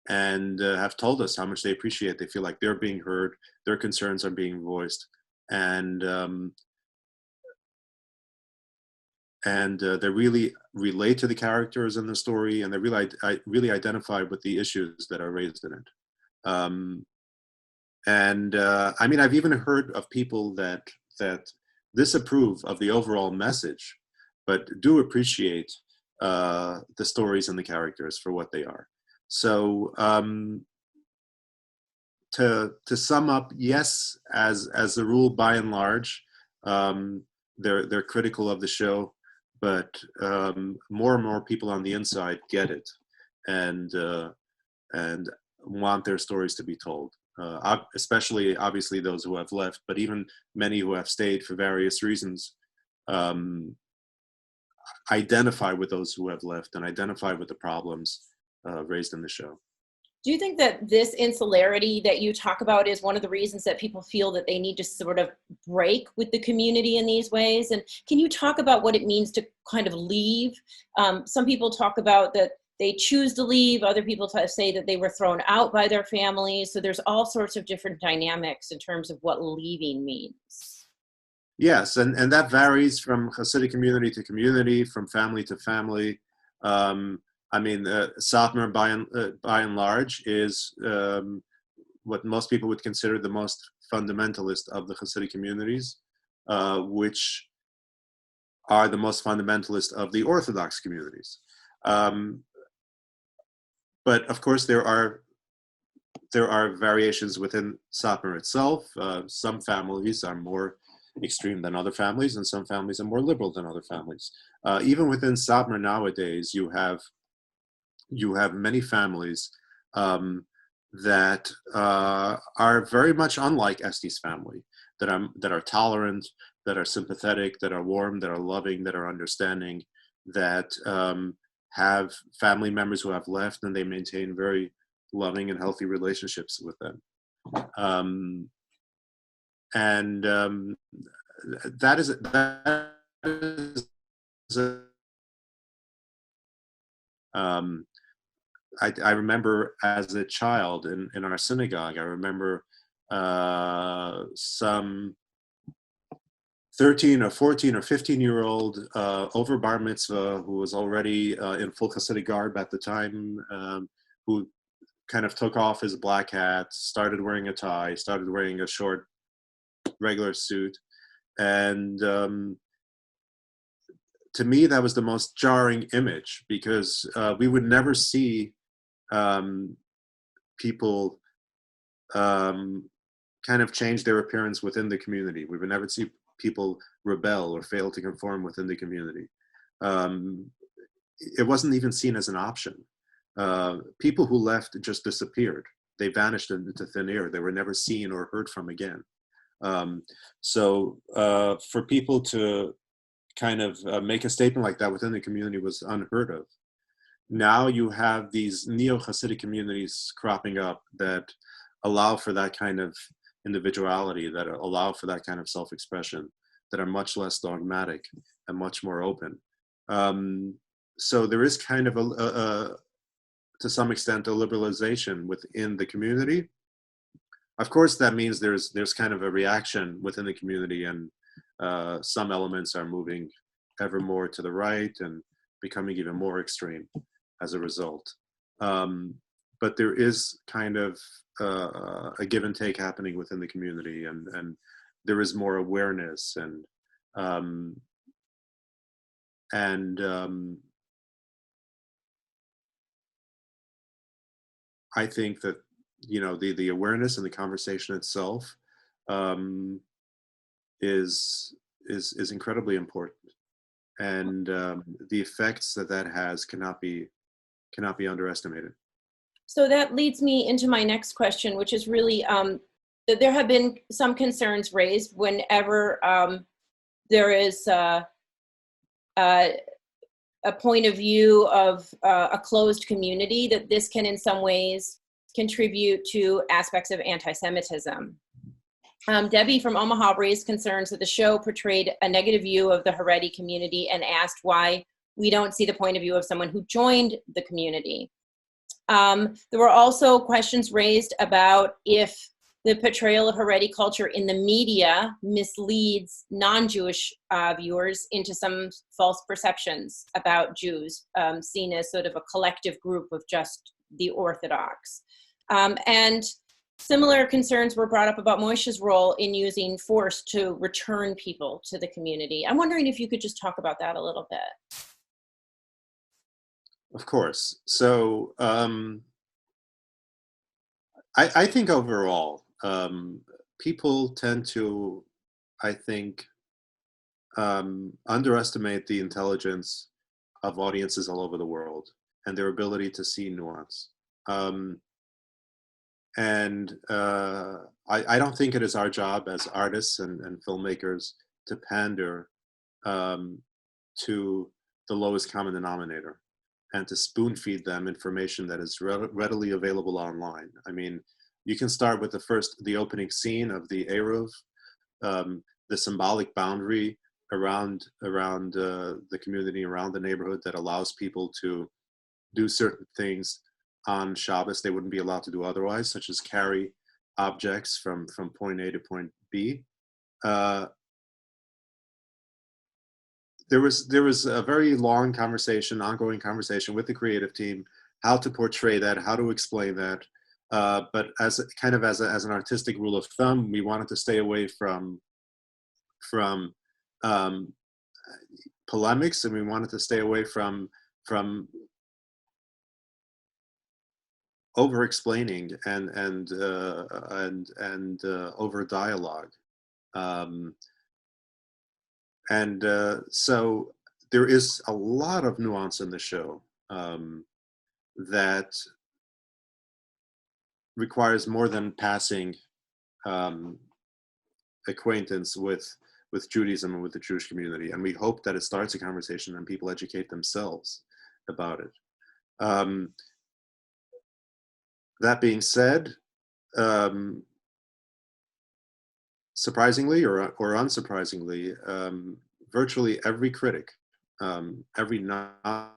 and have told us how much they appreciate. They feel like they're being heard, their concerns are being voiced, and they really relate to the characters in the story, and they really identify with the issues that are raised in it. I mean, I've even heard of people that disapprove of the overall message, but do appreciate the stories and the characters for what they are. So to sum up, yes, as a rule, by and large, they're critical of the show, but more and more people on the inside get it, and want their stories to be told. Especially, obviously, those who have left, but even many who have stayed for various reasons, identify with those who have left and identify with the problems raised in the show. Do you think that this insularity that you talk about is one of the reasons that people feel that they need to sort of break with the community in these ways? And can you talk about what it means to kind of leave? Some people talk about that they choose to leave. Other people say that they were thrown out by their families. So there's all sorts of different dynamics in terms of what leaving means. Yes, and that varies from Hasidic community to community, from family to family. I mean, Satmar by and large is what most people would consider the most fundamentalist of the Hasidic communities, which are the most fundamentalist of the Orthodox communities. But of course, there are variations within Satmar itself. Some families are more extreme than other families, and some families are more liberal than other families. Even within Satmar nowadays, you have many families that are very much unlike Esti's family, that are tolerant, that are sympathetic, that are warm, that are loving, that are understanding, that have family members who have left, and they maintain very loving and healthy relationships with them. That is I remember as a child in our synagogue, I remember some 13 or 14 or 15-year-old over bar mitzvah who was already in full Hasidic garb at the time, who kind of took off his black hat, started wearing a tie, started wearing a short regular suit. And to me, that was the most jarring image, because we would never see people kind of change their appearance within the community. We would never see people rebel or fail to conform within the community. It wasn't even seen as an option. People who left just disappeared. They vanished into thin air. They were never seen or heard from again. So for people to kind of make a statement like that within the community was unheard of. Now you have these neo-Hasidic communities cropping up that allow for that kind of individuality, that allow for that kind of self-expression, that are much less dogmatic and much more open. So there is kind of to some extent, a liberalization within the community. Of course, that means there's kind of a reaction within the community, and some elements are moving ever more to the right and becoming even more extreme. as a result. But there is kind of a give and take happening within the community, and there is more awareness, um, and I think that, you know, the awareness and the conversation itself um, is incredibly important, and the effects that that has cannot be underestimated. So that leads me into my next question, which is really that there have been some concerns raised whenever there is a point of view of a closed community, that this can in some ways contribute to aspects of anti-Semitism. Debbie from Omaha raised concerns that the show portrayed a negative view of the Haredi community and asked why we don't see the point of view of someone who joined the community. There were also questions raised about if the portrayal of Haredi culture in the media misleads non-Jewish viewers into some false perceptions about Jews, seen as sort of a collective group of just the Orthodox. And similar concerns were brought up about Moshe's role in using force to return people to the community. I'm wondering if you could just talk about that a little bit. Of course. So I think overall, people tend to, I think, underestimate the intelligence of audiences all over the world and their ability to see nuance. I don't think it is our job as artists and filmmakers to pander to the lowest common denominator and to spoon feed them information that is readily available online. I mean, you can start with the opening scene of the Eruv, the symbolic boundary around the community, around the neighborhood, that allows people to do certain things on Shabbos they wouldn't be allowed to do otherwise, such as carry objects from point A to point B. There was a very long conversation, ongoing conversation with the creative team, how to portray that, how to explain that. But as an artistic rule of thumb, we wanted to stay away from polemics, and we wanted to stay away from over explaining and over dialogue. So there is a lot of nuance in the show that requires more than passing acquaintance with Judaism and with the Jewish community. And we hope that it starts a conversation and people educate themselves about it. That being said, surprisingly or unsurprisingly, virtually every critic, every non-Jewish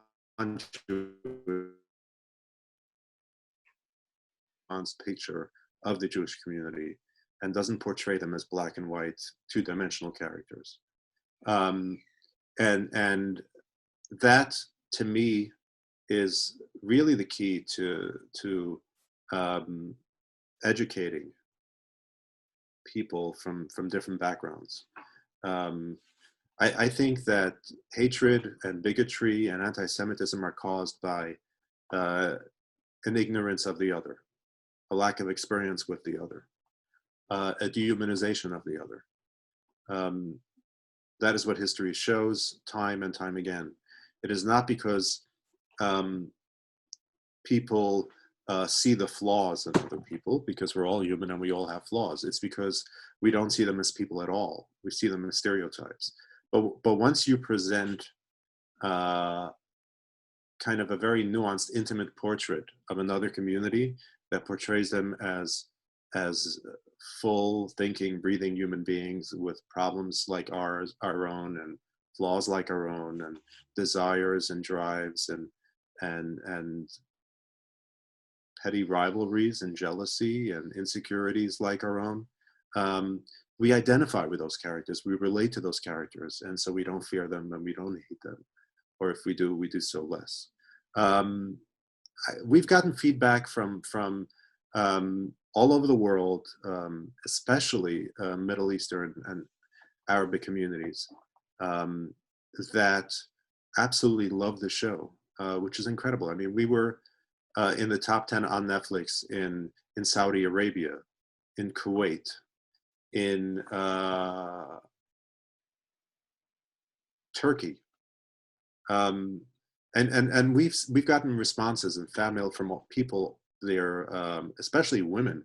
picture of the Jewish community and doesn't portray them as black and white, two-dimensional characters. And that, to me, is really the key to educating people from different backgrounds. I think that hatred and bigotry and anti-Semitism are caused by an ignorance of the other, a lack of experience with the other, a dehumanization of the other. That is what history shows time and time again. It is not because people see the flaws in other people, because we're all human and we all have flaws. It's because we don't see them as people at all. We see them as stereotypes. But once you present kind of a very nuanced, intimate portrait of another community that portrays them as full thinking, breathing human beings with problems like our own, and flaws like our own, and desires and drives and petty rivalries and jealousy and insecurities like our own, we identify with those characters, we relate to those characters, and so we don't fear them and we don't hate them, or if we do so less. Um, we've gotten feedback from all over the world, especially Middle Eastern and Arabic communities, um, that absolutely love the show, which is incredible. I mean, we were in the top 10 on Netflix in Saudi Arabia, in Kuwait, in Turkey. And we've gotten responses and fan mail from people there, especially women,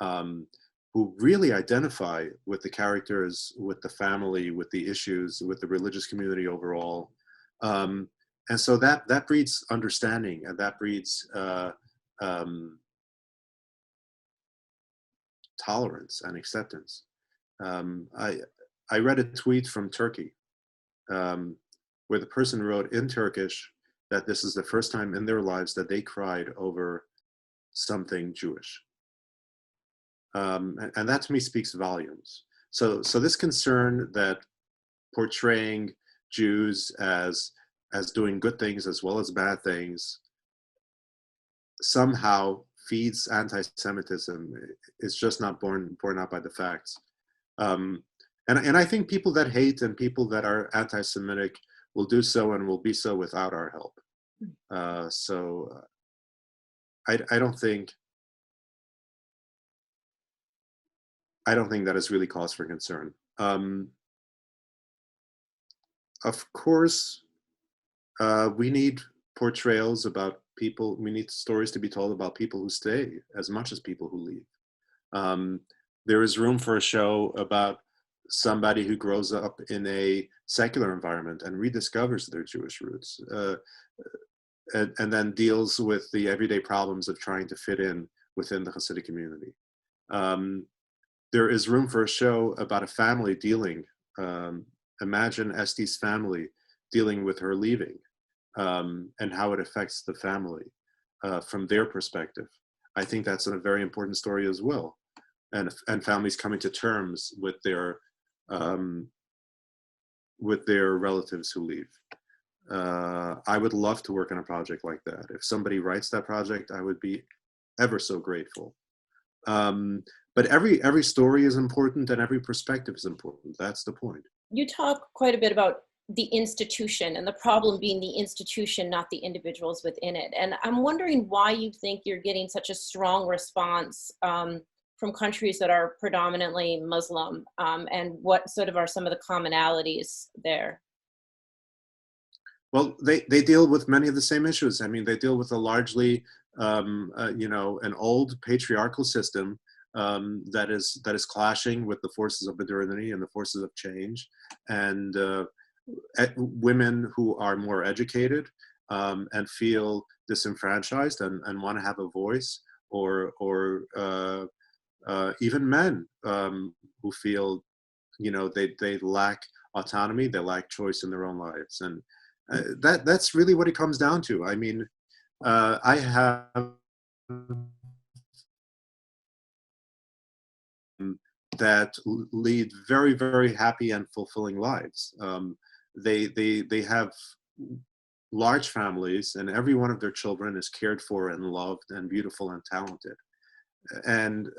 um, who really identify with the characters, with the family, with the issues, with the religious community overall. And so that breeds understanding, and that breeds tolerance and acceptance. I read a tweet from Turkey, where the person wrote in Turkish that this is the first time in their lives that they cried over something Jewish. And that to me speaks volumes. So this concern that portraying Jews as doing good things as well as bad things somehow feeds anti-Semitism is just not borne out by the facts. And I think people that hate and people that are anti-Semitic will do so and will be so without our help. So I don't think that is really cause for concern. Of course, we need portrayals about people. We need stories to be told about people who stay as much as people who leave. There is room for a show about somebody who grows up in a secular environment and rediscovers their Jewish roots, and then deals with the everyday problems of trying to fit in within the Hasidic community. There is room for a show about a family dealing, imagine Esti's family dealing with her leaving, and how it affects the family from their perspective. I think that's a very important story as well. And families coming to terms with their relatives who leave. I would love to work on a project like that. If somebody writes that project, I would be ever so grateful. But every story is important and every perspective is important. That's the point. You talk quite a bit about the institution and the problem being the institution, not the individuals within it. And I'm wondering why you think you're getting such a strong response from countries that are predominantly Muslim, and what sort of are some of the commonalities there? Well, they deal with many of the same issues. I mean, they deal with a largely, an old patriarchal system that is clashing with the forces of modernity and the forces of change, and women who are more educated and feel disenfranchised and want to have a voice, or even men who feel, they lack autonomy, they lack choice in their own lives, and that's really what it comes down to. I mean, I have that lead very, very happy and fulfilling lives. They have large families, and every one of their children is cared for and loved and beautiful and talented. And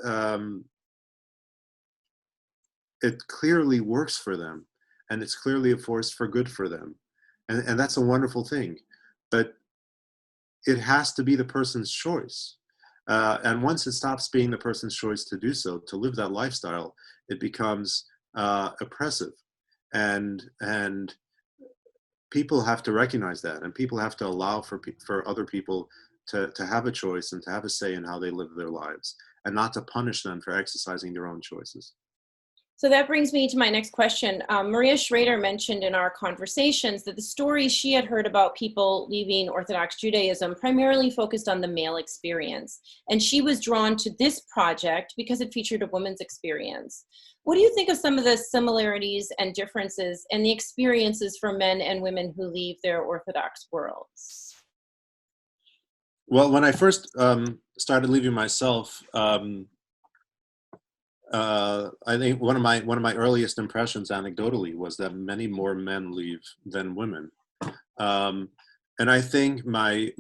it clearly works for them, and it's clearly a force for good for them. And that's a wonderful thing. But it has to be the person's choice. And once it stops being the person's choice to do so, to live that lifestyle, it becomes oppressive. And people have to recognize that, and people have to allow for other people to have a choice and to have a say in how they live their lives, and not to punish them for exercising their own choices. So that brings me to my next question. Maria Schrader mentioned in our conversations that the stories she had heard about people leaving Orthodox Judaism primarily focused on the male experience. And she was drawn to this project because it featured a woman's experience. What do you think of some of the similarities and differences and the experiences for men and women who leave their Orthodox worlds? Well, when I first started leaving myself, I think one of my earliest impressions, anecdotally, was that many more men leave than women. And I think my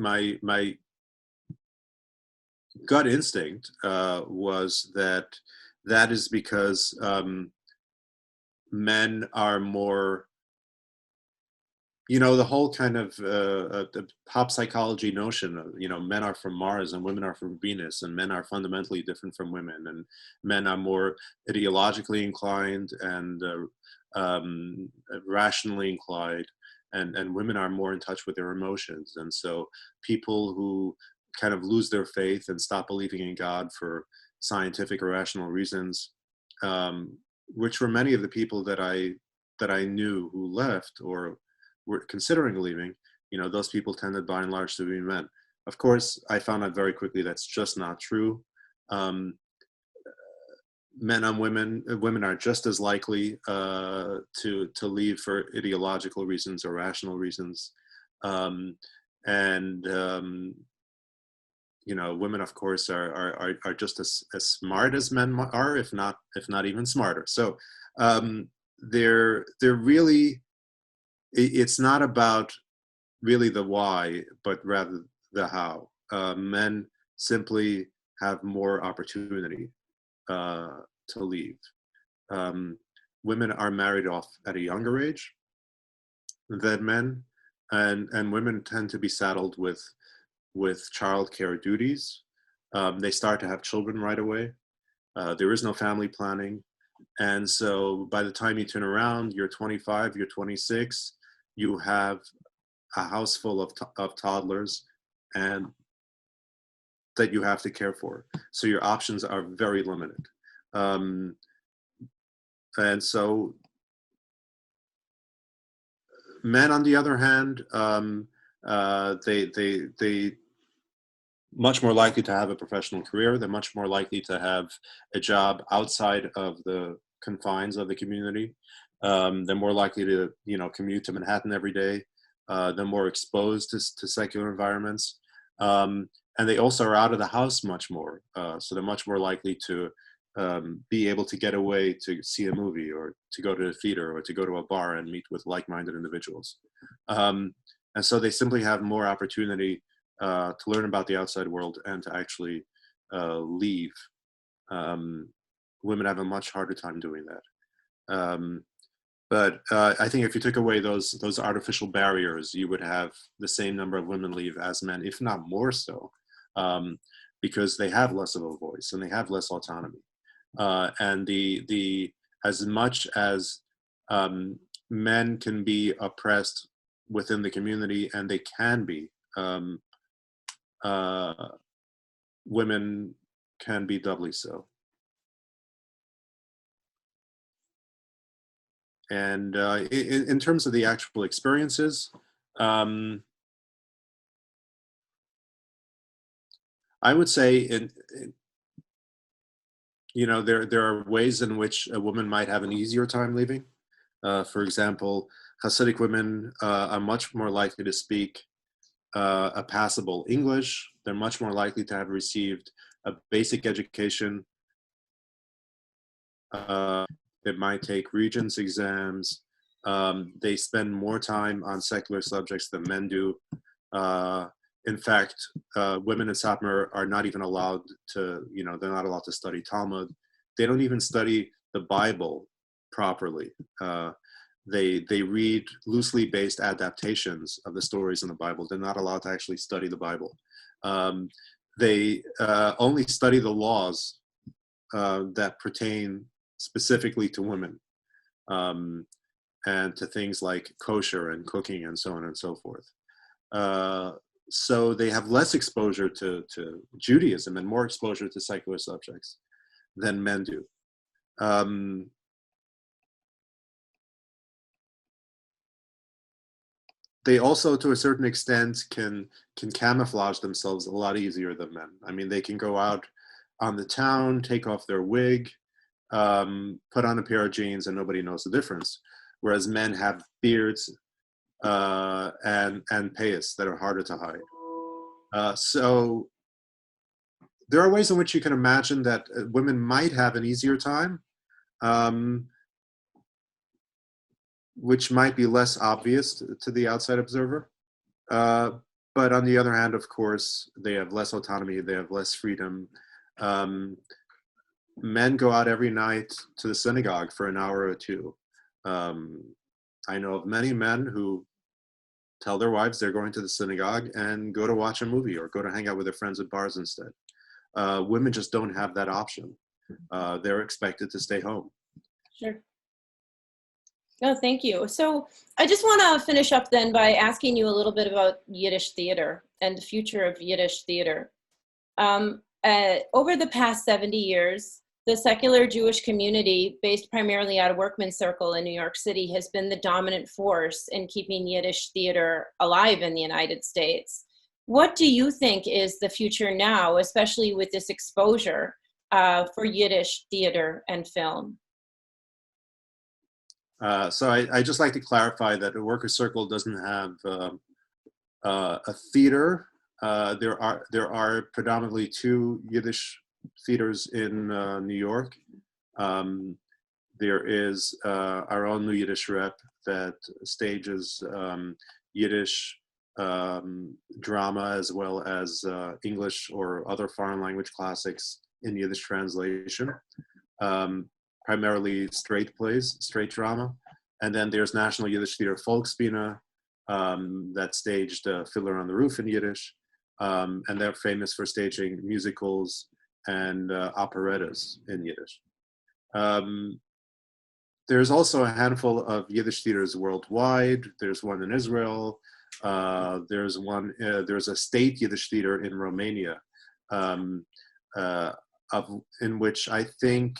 gut instinct was that that is because men are more, the whole kind of the pop psychology notion of, men are from Mars and women are from Venus, and men are fundamentally different from women, and men are more ideologically inclined and rationally inclined, and women are more in touch with their emotions. And so people who kind of lose their faith and stop believing in God for scientific or rational reasons, which were many of the people that I knew who left or were considering leaving, those people tended by and large to be men. Of course, I found out very quickly that's just not true. Um, Men on women, women are just as likely to leave for ideological reasons or rational reasons, um, and women, of course, are just as smart as men are, if not even smarter. So they're really, it's not about really the why, but rather the how. Men simply have more opportunity to leave. Um, Women are married off at a younger age than men, and women tend to be saddled with childcare duties. They start to have children right away. There is no family planning. And so by the time you turn around, you're 25, you're 26, you have a house full of toddlers and that you have to care for. So your options are very limited. And so men, on the other hand, they much more likely to have a professional career. They're much more likely to have a job outside of the confines of the community. They're more likely to, commute to Manhattan every day. They're more exposed to secular environments. And they also are out of the house much more. So they're much more likely to be able to get away to see a movie or to go to a theater or to go to a bar and meet with like-minded individuals. And so they simply have more opportunity to learn about the outside world and to actually leave. Women have a much harder time doing that. But I think if you took away those artificial barriers, you would have the same number of women leave as men, if not more so, because they have less of a voice and they have less autonomy. And the as much as men can be oppressed within the community, and they can be, women can be doubly so. And in terms of the actual experiences, I would say there are ways in which a woman might have an easier time leaving. For example, Hasidic women are much more likely to speak a passable English. They're much more likely to have received a basic education. They might take Regents exams. They spend more time on secular subjects than men do. In fact, women in Satmar are not even allowed to, they're not allowed to study Talmud. They don't even study the Bible properly. They read loosely based adaptations of the stories in the Bible. They're not allowed to actually study the Bible. They only study the laws that pertain specifically to women, and to things like kosher and cooking and so on and so forth. So they have less exposure to Judaism and more exposure to secular subjects than men do. They also, to a certain extent, can camouflage themselves a lot easier than men. I mean, they can go out on the town, take off their wig, put on a pair of jeans, and nobody knows the difference. Whereas men have beards and payas that are harder to hide. So there are ways in which you can imagine that women might have an easier time, which might be less obvious to the outside observer. but on the other hand, of course, they have less autonomy, they have less freedom. Men go out every night to the synagogue for an hour or two. I know of many men who tell their wives they're going to the synagogue and go to watch a movie or go to hang out with their friends at bars instead. Women just don't have that option. They're expected to stay home. Sure. No, thank you. So I just want to finish up then by asking you a little bit about Yiddish theater and the future of Yiddish theater. Over the past 70 years, the secular Jewish community, based primarily out of Workman's Circle in New York City, has been the dominant force in keeping Yiddish theater alive in the United States. What do you think is the future now, especially with this exposure for Yiddish theater and film? So I just like to clarify that the Workers' Circle doesn't have a theater. There are predominantly two Yiddish theaters in New York. There is our own New Yiddish Rep that stages Yiddish drama as well as English or other foreign language classics in Yiddish translation. Primarily straight plays, straight drama. And then there's National Yiddish Theater Volksbühne that staged Fiddler on the Roof in Yiddish. And they're famous for staging musicals and operettas in Yiddish. There's also a handful of Yiddish theaters worldwide. There's one in Israel. There's a state Yiddish theater in Romania, in which I think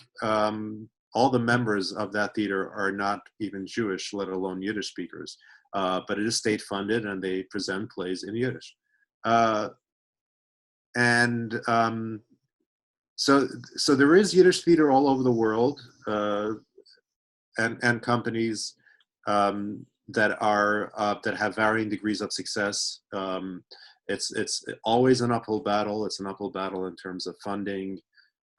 all the members of that theater are not even Jewish, let alone Yiddish speakers. But it is state funded and they present plays in Yiddish. So there is Yiddish theater all over the world, and companies that have varying degrees of success. It's always an uphill battle. It's an uphill battle in terms of funding,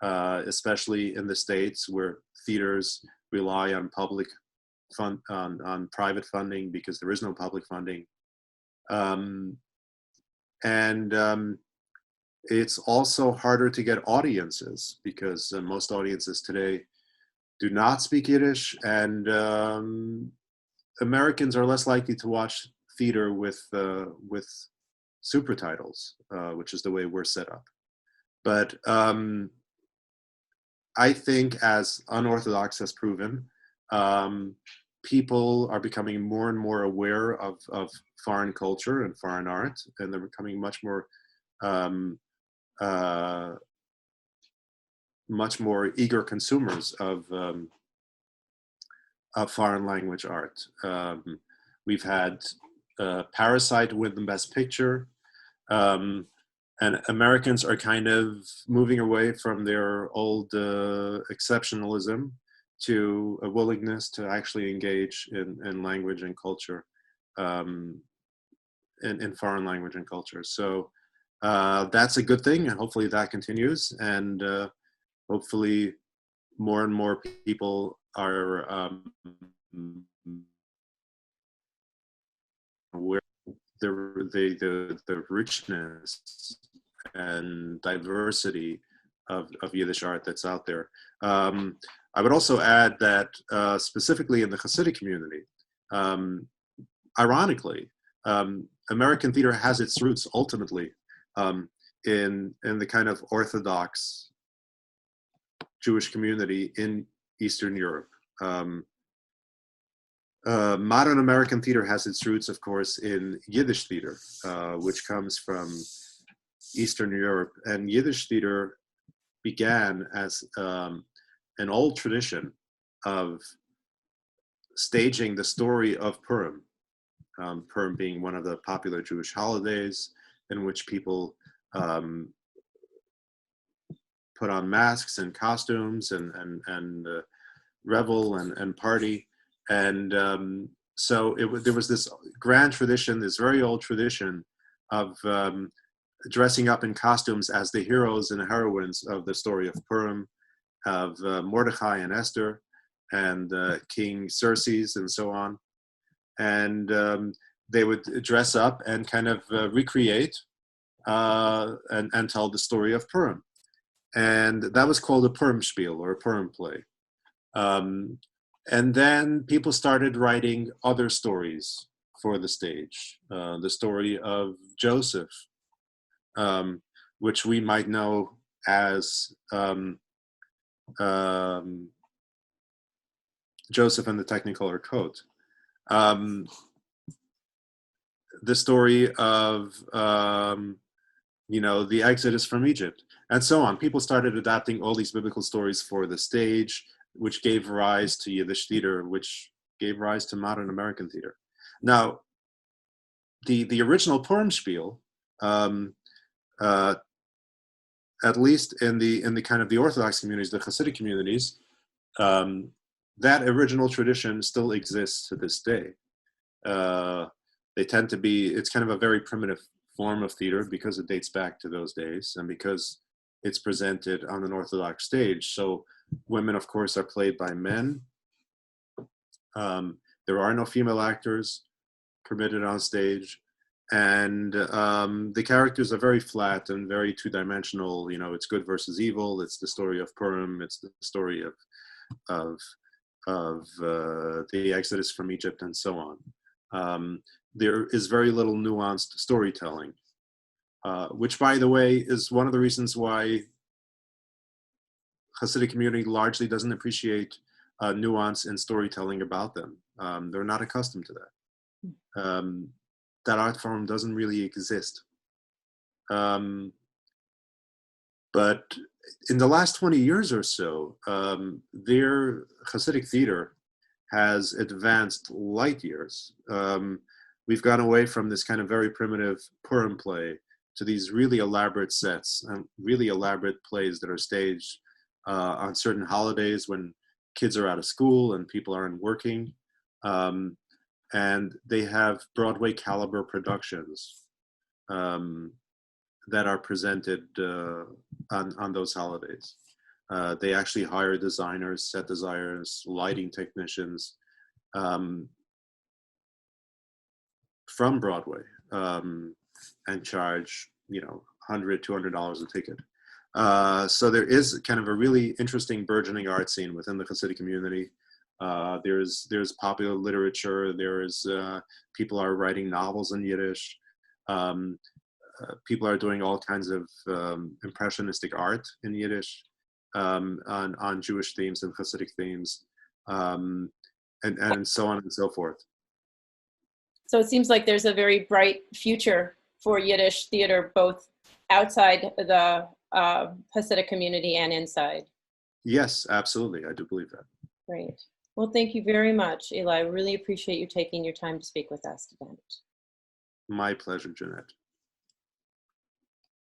especially in the States where theaters rely on on private funding because there is no public funding. It's also harder to get audiences because most audiences today do not speak Yiddish, and Americans are less likely to watch theater with super titles, which is the way we're set up. But I think, as Unorthodox has proven, people are becoming more and more aware of foreign culture and foreign art, and they're becoming much more eager consumers of foreign language art. We've had Parasite win the Best Picture, and Americans are kind of moving away from their old exceptionalism to a willingness to actually engage in language and culture, in foreign language and culture. So that's a good thing, and hopefully that continues, and hopefully more and more people are aware the richness and diversity of Yiddish art that's out there. I would also add that specifically in the Hasidic community, ironically, American theater has its roots ultimately in the kind of Orthodox Jewish community in Eastern Europe. Modern American theater has its roots, of course, in Yiddish theater, which comes from Eastern Europe. And Yiddish theater began as an old tradition of staging the story of Purim. Purim being one of the popular Jewish holidays in which people put on masks and costumes and revel and party. And so there was this grand tradition, this very old tradition of dressing up in costumes as the heroes and heroines of the story of Purim, of Mordechai and Esther, and King Xerxes, and so on. And they would dress up and kind of recreate and tell the story of Purim. And that was called a Purim spiel or a Purim play. And then people started writing other stories for the stage. The story of Joseph, which we might know as Joseph and the Technicolor Coat. The story of, the Exodus from Egypt, and so on. People started adapting all these biblical stories for the stage, which gave rise to Yiddish theater, which gave rise to modern American theater. Now, the original Purim spiel, at least in the kind of the Orthodox communities, the Hasidic communities, that original tradition still exists to this day. They tend to be, it's kind of a very primitive form of theater because it dates back to those days and because it's presented on an Orthodox stage. So women, of course, are played by men. There are no female actors permitted on stage. And the characters are very flat and very two-dimensional. It's good versus evil. It's the story of Purim. It's the story of the Exodus from Egypt and so on. There is very little nuanced storytelling, which, by the way, is one of the reasons why Hasidic community largely doesn't appreciate nuance in storytelling about them. They're not accustomed to that. That art form doesn't really exist. But in the last 20 years or so, their Hasidic theater has advanced light years. We've gone away from this kind of very primitive Purim play to these really elaborate sets and really elaborate plays that are staged on certain holidays when kids are out of school and people aren't working. And they have Broadway caliber productions that are presented on those holidays. They actually hire designers, set designers, lighting technicians from Broadway and charge, $100, $200 a ticket. So there is kind of a really interesting burgeoning art scene within the Hasidic community. There's popular literature. People are writing novels in Yiddish. People are doing all kinds of impressionistic art in Yiddish on Jewish themes and Hasidic themes, and so on and so forth. So it seems like there's a very bright future for Yiddish theater, both outside the Hasidic community and inside. Yes, absolutely. I do believe that. Great. Well, thank you very much, Eli. I really appreciate you taking your time to speak with us tonight. My pleasure, Jeanette.